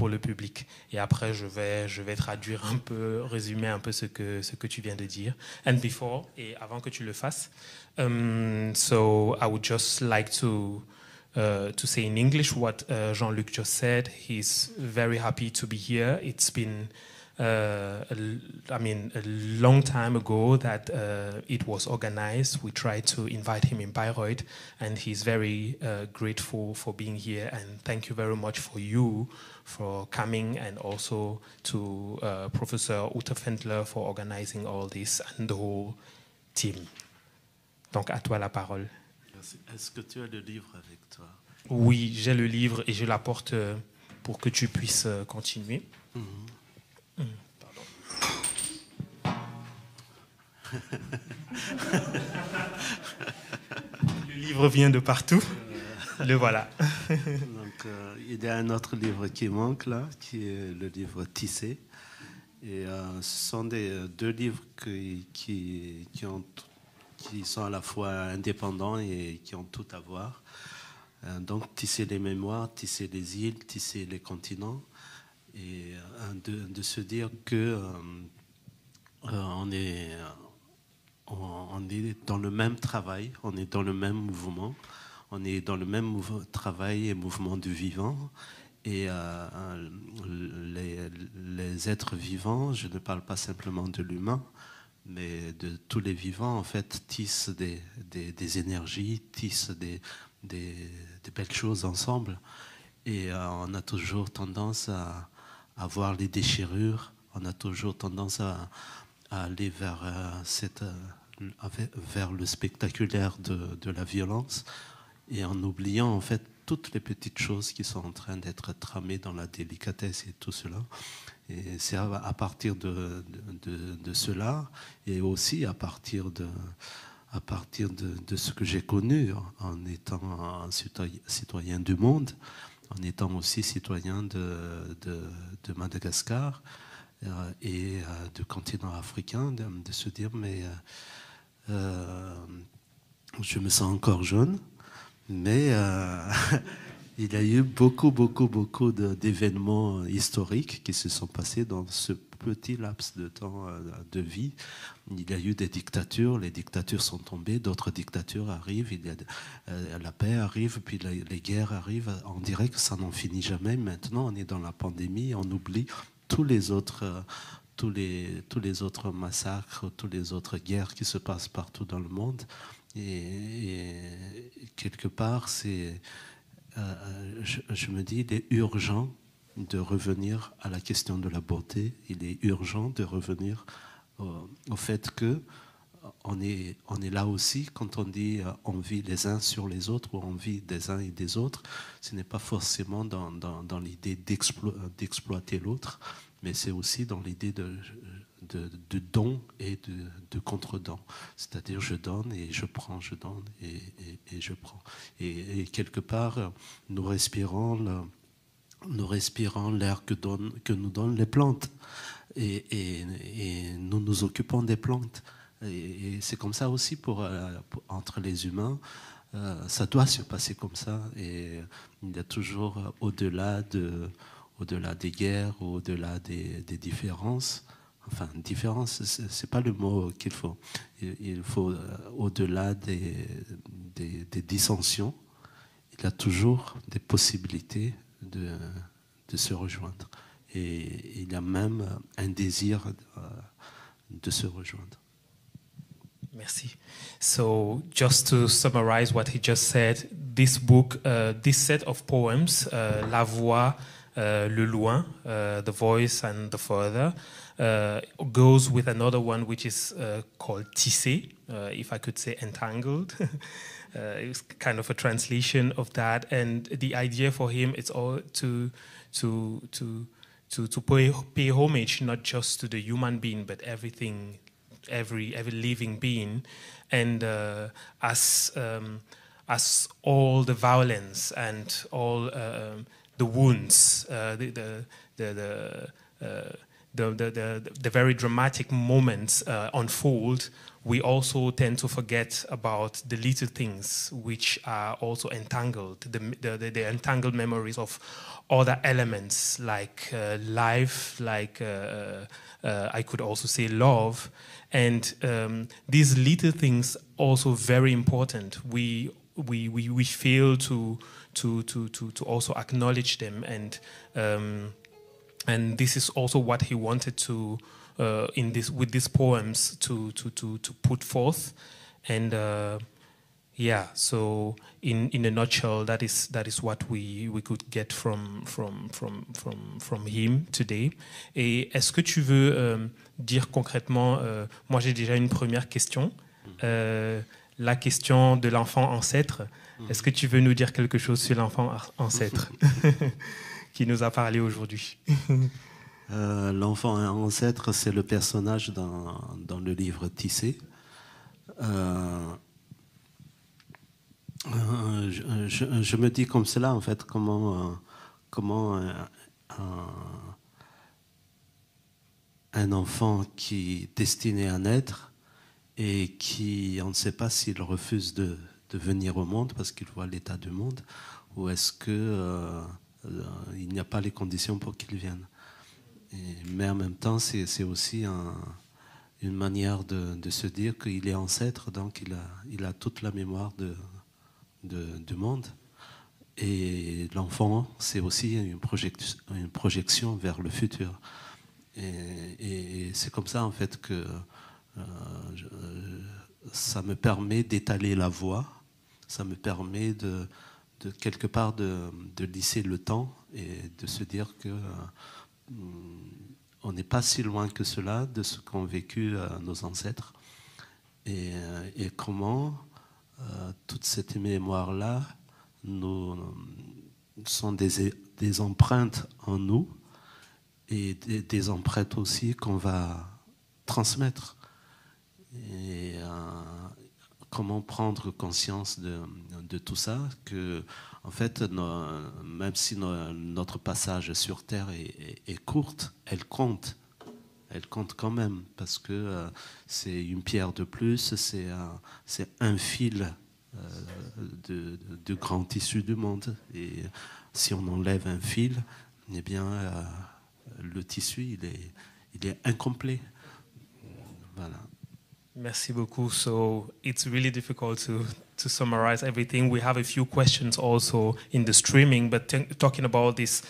le public. Et après, je vais traduire un peu, résumer un peu ce que tu viens de dire. And before, et avant que tu le fasses, so I would just like to say in English what Jean-Luc just said. He's very happy to be here. It's been, a long time ago that it was organized. We tried to invite him in Bayreuth, and he's very grateful for being here. And thank you very much for coming, and also to Professor Ute Fendler for organizing all this, and the whole team. Donc, à toi la parole. Merci. Est-ce que tu as le livre avec toi? Oui, j'ai le livre et je l'apporte pour que tu puisses continuer. Pardon. Le livre vient de partout. Le voilà. Donc, il y a un autre livre qui manque là, qui est le livre Tisser. Et ce sont deux livres qui sont à la fois indépendants et qui ont tout à voir. Donc, tisser les mémoires, tisser les îles, tisser les continents. Et de se dire que on est dans le même travail, on est dans le même mouvement, on est dans le même travail et mouvement du vivant. Et les êtres vivants, je ne parle pas simplement de l'humain, mais de tous les vivants, en fait, tissent des énergies, tissent des belles choses ensemble. Et on a toujours tendance à voir les déchirures, on a toujours tendance à aller vers le spectaculaire de la violence, et en oubliant en fait toutes les petites choses qui sont en train d'être tramées dans la délicatesse et tout cela. Et c'est à partir de cela, et aussi à partir de ce que j'ai connu en étant un citoyen du monde, en étant aussi citoyen de Madagascar et du continent africain, de se dire mais je me sens encore jeune, mais il y a eu beaucoup d'événements historiques qui se sont passés dans ce petit laps de temps de vie. Il y a eu des dictatures, les dictatures sont tombées, d'autres dictatures arrivent, la paix arrive, puis les guerres arrivent. On dirait que ça n'en finit jamais. Maintenant, on est dans la pandémie, on oublie tous les autres massacres, toutes les autres guerres qui se passent partout dans le monde. Et quelque part, je me dis, il est urgent de revenir à la question de la beauté. Il est urgent de revenir au fait que on est là aussi quand on dit on vit les uns sur les autres ou on vit des uns et des autres. Ce n'est pas forcément dans l'idée d'exploiter l'autre, mais c'est aussi dans l'idée de don et de contre-don. C'est-à-dire je donne et je prends, je donne et je prends. Et quelque part, nous respirons l'air que nous donnent les plantes. Et nous nous occupons des plantes. Et c'est comme ça aussi entre les humains. Ça doit se passer comme ça. Et il y a toujours, au-delà des guerres, au-delà des différences, enfin, différence, c'est pas le mot qu'il faut. Il faut, au-delà des dissensions, il y a toujours des possibilités de se rejoindre. Et il y a même un désir de se rejoindre. Merci. So, just to summarize what he just said, this book, this set of poems, La Voix, Le Loin, The Voice and The Further, goes with another one which is called Tissé, if I could say entangled. It was kind of a translation of that, and the idea for him is all to pay homage not just to the human being but everything, every living being, and as all the violence and all the wounds, the very dramatic moments unfold, we also tend to forget about the little things which are also entangled, the entangled memories of other elements like life, like I could also say love, and these little things also very important. We fail to also acknowledge them, and this is also what he wanted to with these poems to put forth, and yeah. So in a nutshell, that is what we could get from him today. Et est-ce que tu veux dire concrètement? Moi, j'ai déjà une première question. La question de l'enfant ancêtre. Est-ce que tu veux nous dire quelque chose sur l'enfant ancêtre qui nous a parlé aujourd'hui? L'enfant ancêtre, c'est le personnage dans le livre Tissé. Je me dis comme cela, en fait, comment un enfant qui est destiné à naître et qui, on ne sait pas s'il refuse de venir au monde parce qu'il voit l'état du monde, ou est-ce qu'il n'y a pas les conditions pour qu'il vienne. Mais en même temps, c'est aussi une manière de se dire qu'il est ancêtre, donc il a toute la mémoire du monde. Et l'enfant, c'est aussi une projection vers le futur. Et c'est comme ça, en fait, que ça me permet d'étaler la voix, ça me permet de quelque part de lisser le temps et de se dire que on n'est pas si loin que cela de ce qu'ont vécu nos ancêtres et comment toute cette mémoire-là sont des empreintes en nous et des empreintes aussi qu'on va transmettre. Et comment prendre conscience de tout ça, que en fait, même si notre passage sur Terre est courte, elle compte quand même, parce que c'est une pierre de plus, c'est un fil de grand tissu du monde. Et si on enlève un fil, eh bien, le tissu, il est incomplet. Voilà. Merci beaucoup. So it's really difficult to summarize everything. We have a few questions also in the streaming, but talking about this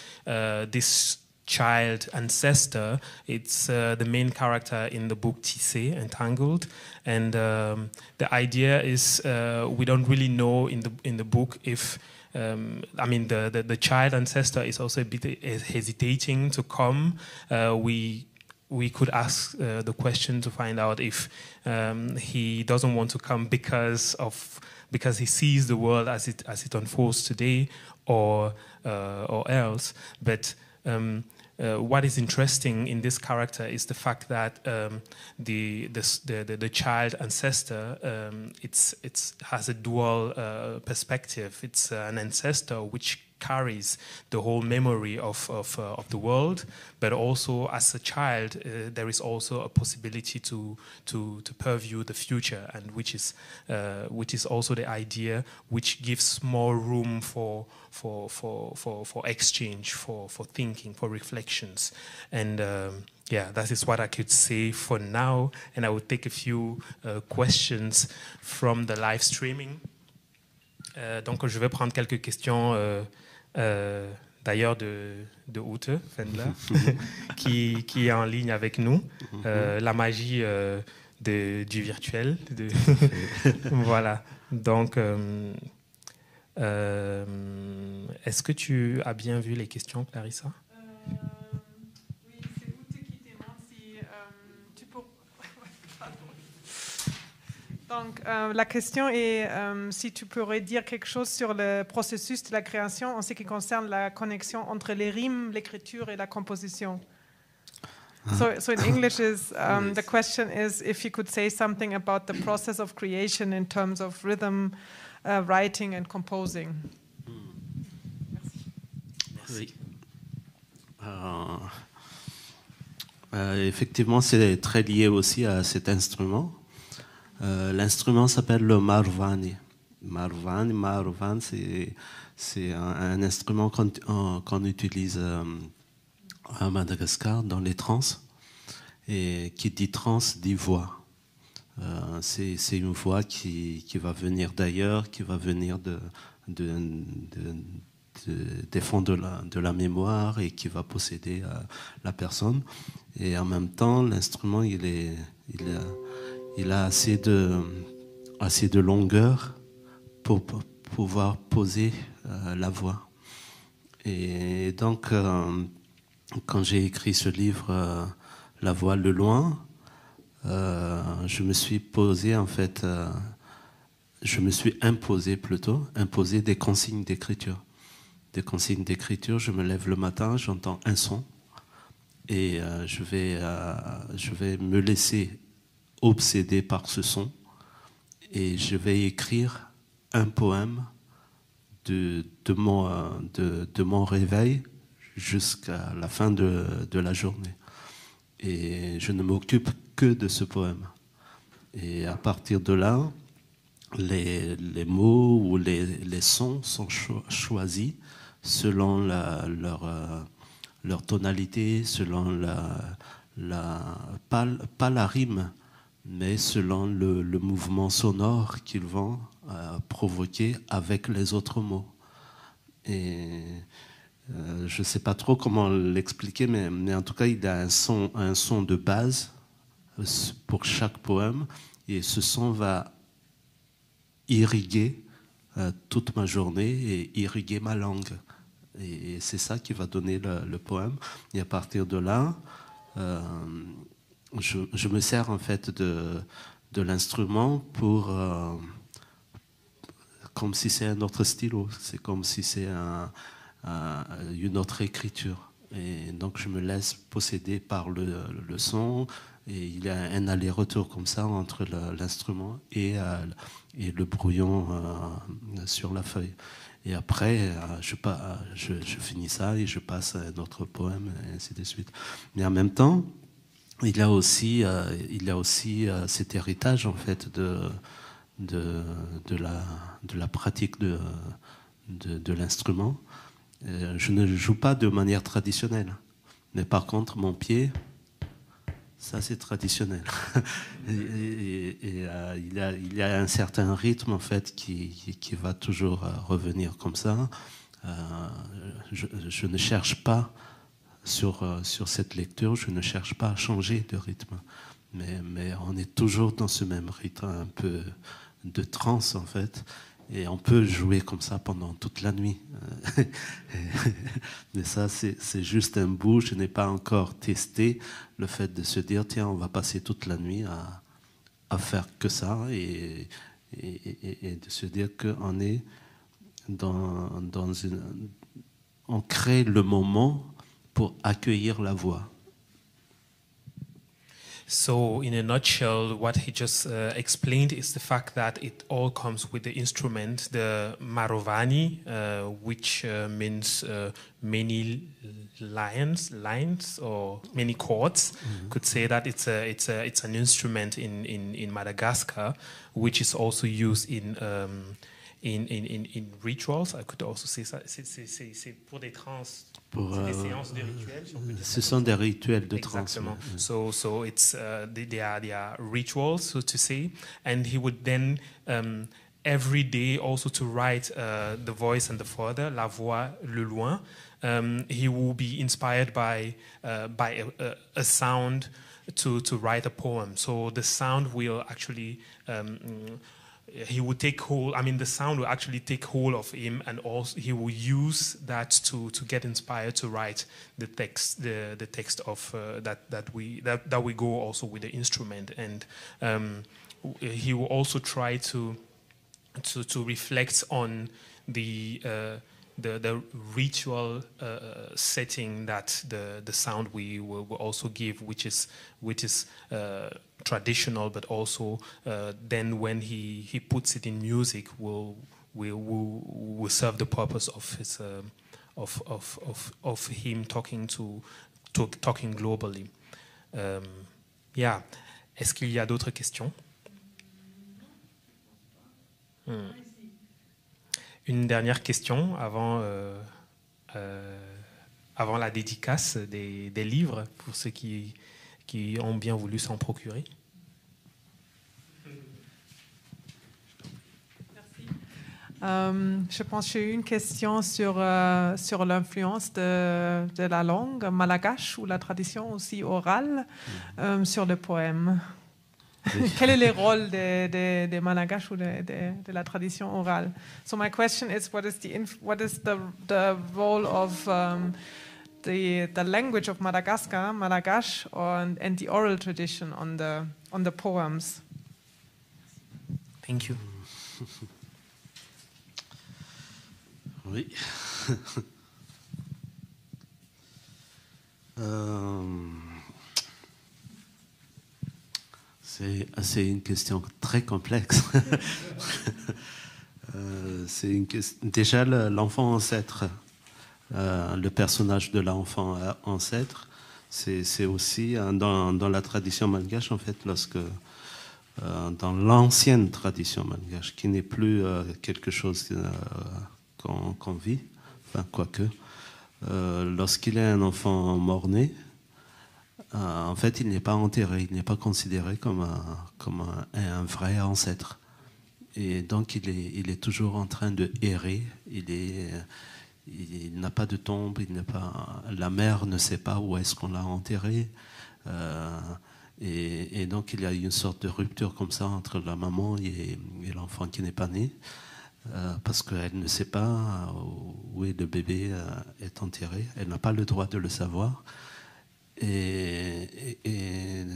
child ancestor, it's the main character in the book Tissé, Entangled, and the idea is we don't really know in the book if the child ancestor is also a bit hesitating to come. We could ask the question to find out if he doesn't want to come because he sees the world as it unfolds today, or else. But what is interesting in this character is the fact that the child ancestor has a dual perspective. It's an ancestor which carries the whole memory of the world, but also as a child there is also a possibility to purview the future, and which is also the idea which gives more room for exchange, for thinking, for reflections. And that is what I could say for now, and I will take a few questions from the live streaming. Donc je vais prendre quelques questions d'ailleurs de Ute Fendler qui est en ligne avec nous. La magie du virtuel. Voilà. Donc est-ce que tu as bien vu les questions, Clarissa? Oui, c'est Ute qui demande si tu peux... Donc, la question est si tu pourrais dire quelque chose sur le processus de la création en ce qui concerne la connexion entre les rimes, l'écriture et la composition. So in English, the question is if you could say something about the process of creation in terms of rhythm, writing and composing. Merci. Effectivement, c'est très lié aussi à cet instrument. L'instrument s'appelle le marvani. Marvan, c'est un instrument qu'on utilise à Madagascar dans les trans. Et qui dit trans dit voix. C'est une voix qui va venir d'ailleurs, qui va venir des fonds de la mémoire et qui va posséder la personne. Et en même temps, l'instrument, il a assez de longueur pour pouvoir poser la voix. Et donc, quand j'ai écrit ce livre, La voix, le loin, je me suis imposé des consignes d'écriture. Des consignes d'écriture, je me lève le matin, j'entends un son et je vais me laisser obsédé par ce son et je vais écrire un poème de mon réveil jusqu'à la fin de la journée. Et je ne m'occupe que de ce poème. Et à partir de là, les mots ou les sons sont choisis selon leur tonalité, selon pas la rime, mais selon le mouvement sonore qu'ils vont provoquer avec les autres mots. Et je ne sais pas trop comment l'expliquer, mais en tout cas, il y a un son de base pour chaque poème, et ce son va irriguer toute ma journée et irriguer ma langue. Et c'est ça qui va donner le poème. Et à partir de là, je me sers en fait de l'instrument pour comme si c'est un autre stylo, c'est comme si c'est une autre écriture. Et donc je me laisse posséder par le son, et il y a un aller-retour comme ça entre l'instrument et le brouillon sur la feuille. Et après, je finis ça et je passe à un autre poème, et ainsi de suite. Mais en même temps, il y a aussi cet héritage en fait de la pratique de l'instrument. Je ne joue pas de manière traditionnelle, mais par contre mon pied, ça c'est traditionnel. Il y a un certain rythme en fait qui va toujours revenir comme ça. Je ne cherche pas sur cette lecture, je ne cherche pas à changer de rythme, mais on est toujours dans ce même rythme un peu de transe en fait, et on peut jouer comme ça pendant toute la nuit. Mais ça c'est juste un bout. Je n'ai pas encore testé le fait de se dire tiens, on va passer toute la nuit à faire que ça, et de se dire qu'on est on crée le moment pour accueillir la voix. So, in a nutshell, what he just explained is the fact that it all comes with the instrument, the marovani, which means many lines or many chords. Could say that it's an instrument in Madagascar, which is also used in rituals. I could also say ça. C'est pour des trans. C'est des séances de rituels. Ce sont des rituels de trans. Exactement. So it's they are rituals, so to say, and he would then every day also to write the voice and the further, la voix, le loin. He will be inspired by a sound to write a poem. So the sound will actually. He would take hold. I mean, the sound will actually take hold of him, and also he will use that to get inspired to write the text, the text of that we go also with the instrument, and he will also try to reflect on the ritual setting that the sound we will also give, which is traditional, but also then when he puts it in music, will serve the purpose of his of him talking globally. Yeah. Est-ce qu'il y a d'autres questions? Une dernière question avant la dédicace des livres, pour ceux qui ont bien voulu s'en procurer. Je pense que j'ai une question sur l'influence de la langue malgache ou la tradition aussi orale sur le poème. Quel est le rôle de malgache ou de la tradition orale? So my question is, what is the role of the language of Madagascar, Malgache, and the oral tradition on the poems? Thank you. Oui. C'est une question très complexe. Déjà, l'enfant ancêtre, le personnage de l'enfant ancêtre, c'est aussi dans la tradition malgache, en fait, dans l'ancienne tradition malgache, qui n'est plus quelque chose qu'on vit, enfin, quoique, lorsqu'il est un enfant mort-né, en fait, il n'est pas enterré, il n'est pas considéré comme un vrai ancêtre. Et donc, il est toujours en train de errer. Il n'a pas de tombe. La mère ne sait pas où est-ce qu'on l'a enterré. Et donc, il y a une sorte de rupture comme ça entre la maman et l'enfant qui n'est pas né. Parce qu'elle ne sait pas où le bébé est enterré. Elle n'a pas le droit de le savoir. Et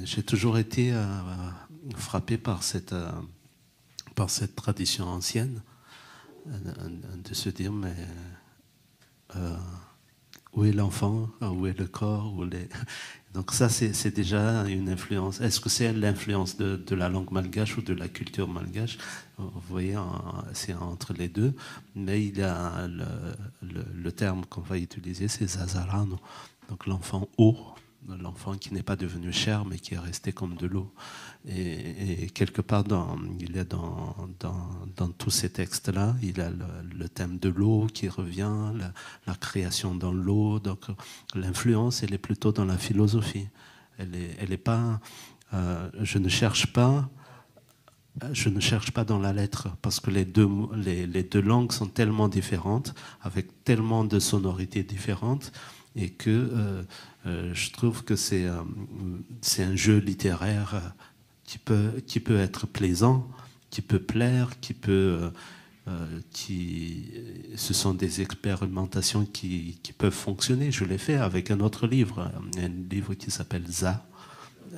j'ai toujours été frappé par cette tradition ancienne de se dire, mais où est l'enfant, où est le corps, Donc ça, c'est déjà une influence. Est-ce que c'est l'influence de la langue malgache ou de la culture malgache? Vous voyez, c'est entre les deux. Mais il y a le terme qu'on va utiliser, c'est Zazarano, donc l'enfant eau, l'enfant qui n'est pas devenu chair, mais qui est resté comme de l'eau. Et quelque part, il y a dans tous ces textes-là, il y a le thème de l'eau qui revient, la création dans l'eau. Donc l'influence, elle est plutôt dans la philosophie. Elle est pas. Je ne cherche pas dans la lettre, parce que les deux langues sont tellement différentes, avec tellement de sonorités différentes, et que je trouve que c'est un jeu littéraire qui peut être plaisant, qui peut plaire, ce sont des expérimentations qui peuvent fonctionner. Je l'ai fait avec un autre livre, un livre qui s'appelle ZA.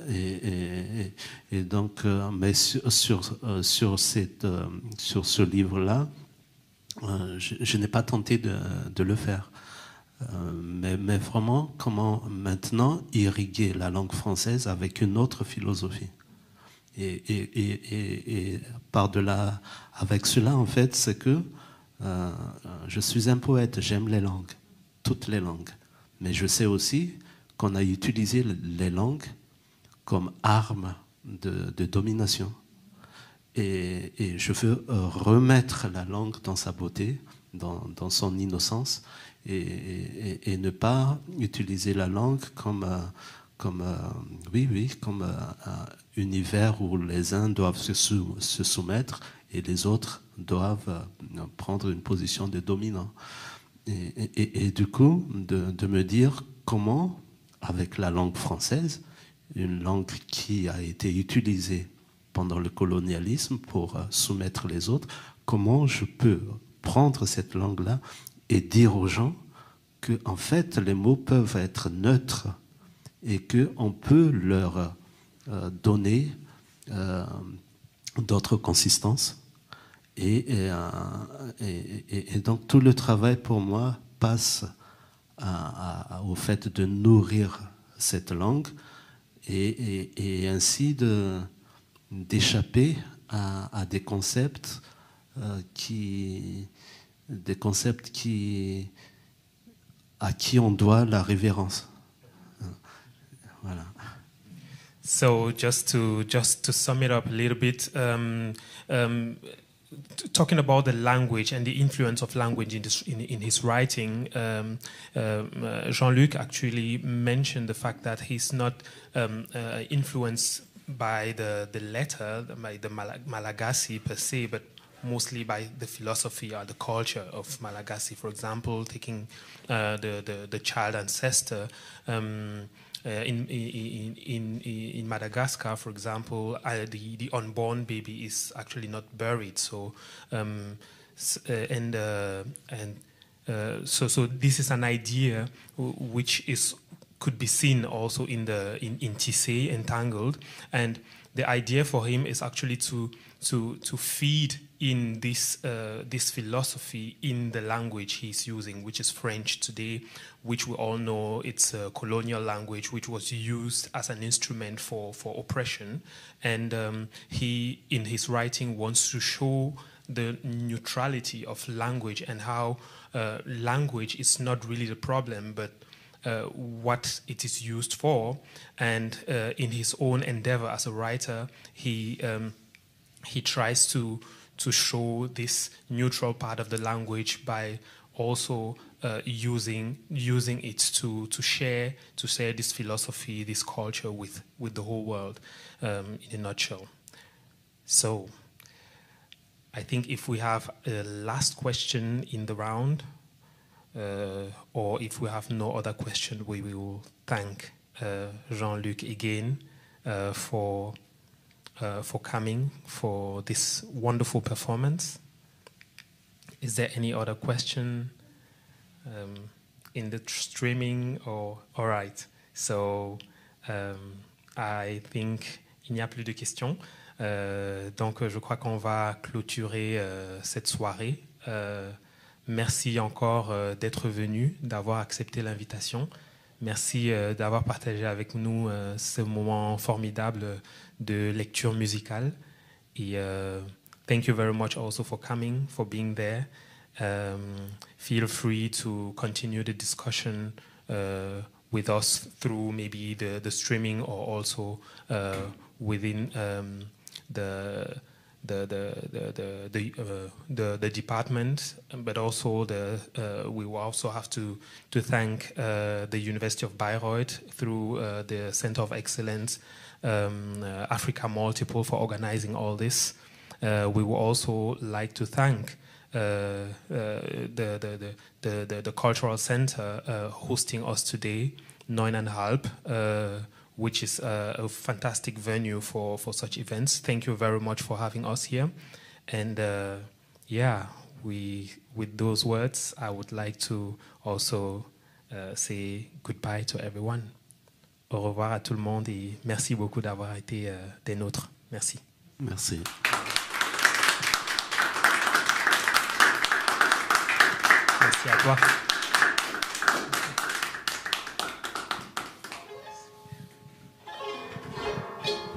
Et donc, mais sur ce livre-là, je n'ai pas tenté de le faire. Mais vraiment, comment maintenant irriguer la langue française avec une autre philosophie. Et par-delà, avec cela, en fait, c'est que je suis un poète, j'aime les langues, toutes les langues. Mais je sais aussi qu'on a utilisé les langues comme arme de domination. Et je veux remettre la langue dans sa beauté, dans son innocence, et ne pas utiliser la langue comme un univers où les uns doivent se soumettre et les autres doivent prendre une position de dominant. Et du coup, de me dire comment, avec la langue française, une langue qui a été utilisée pendant le colonialisme pour soumettre les autres, comment je peux prendre cette langue-là et dire aux gens que, en fait, les mots peuvent être neutres et qu'on peut leur donner d'autres consistances. Et donc tout le travail pour moi passe au fait de nourrir cette langue et ainsi d'échapper à des concepts à qui on doit la révérence. Voilà. So just to sum it up a little bit, talking about the language and the influence of language in his writing, Jean-Luc actually mentioned the fact that he's not influenced by the letter, by the Malagasy per se, but mostly by the philosophy or the culture of Malagasy. For example, taking the child ancestor. In Madagascar, for example, the unborn baby is actually not buried. So, so this is an idea which could be seen also in Tissé, Entangled, and the idea for him is actually to feed in this philosophy in the language he's using, which is French today, which we all know it's a colonial language which was used as an instrument for oppression. And he, in his writing, wants to show the neutrality of language and how language is not really the problem, but what it is used for. And in his own endeavor as a writer, he tries to show this neutral part of the language by also using it to share this philosophy, this culture with the whole world, in a nutshell. So I think if we have a last question in the round, or if we have no other question, we will thank Jean-Luc again for coming for this wonderful performance. Is there any other question in the streaming? Or all right. So I think il n'y a plus de questions. Donc je crois qu'on va clôturer cette soirée. Merci encore d'être venu, d'avoir accepté l'invitation. Merci d'avoir partagé avec nous ce moment formidable de lecture musicale. Et thank you very much also for coming, for being there. Feel free to continue the discussion with us through maybe the streaming, or also within the department, but also we will also have to thank the University of Bayreuth through the Center of Excellence Africa Multiple for organizing all this. We would also like to thank the Cultural Center hosting us today, 9,5, which is a fantastic venue for such events. Thank you very much for having us here. And yeah, with those words, I would like to also say goodbye to everyone. Au revoir à tout le monde et merci beaucoup d'avoir été des nôtres. Merci. Merci. Merci à toi.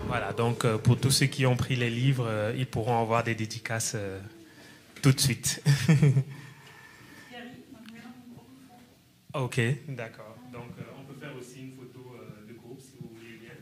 Voilà, donc pour tous ceux qui ont pris les livres, ils pourront avoir des dédicaces tout de suite. Ok, d'accord. Donc on peut faire aussi une photo de groupe si vous voulez bien.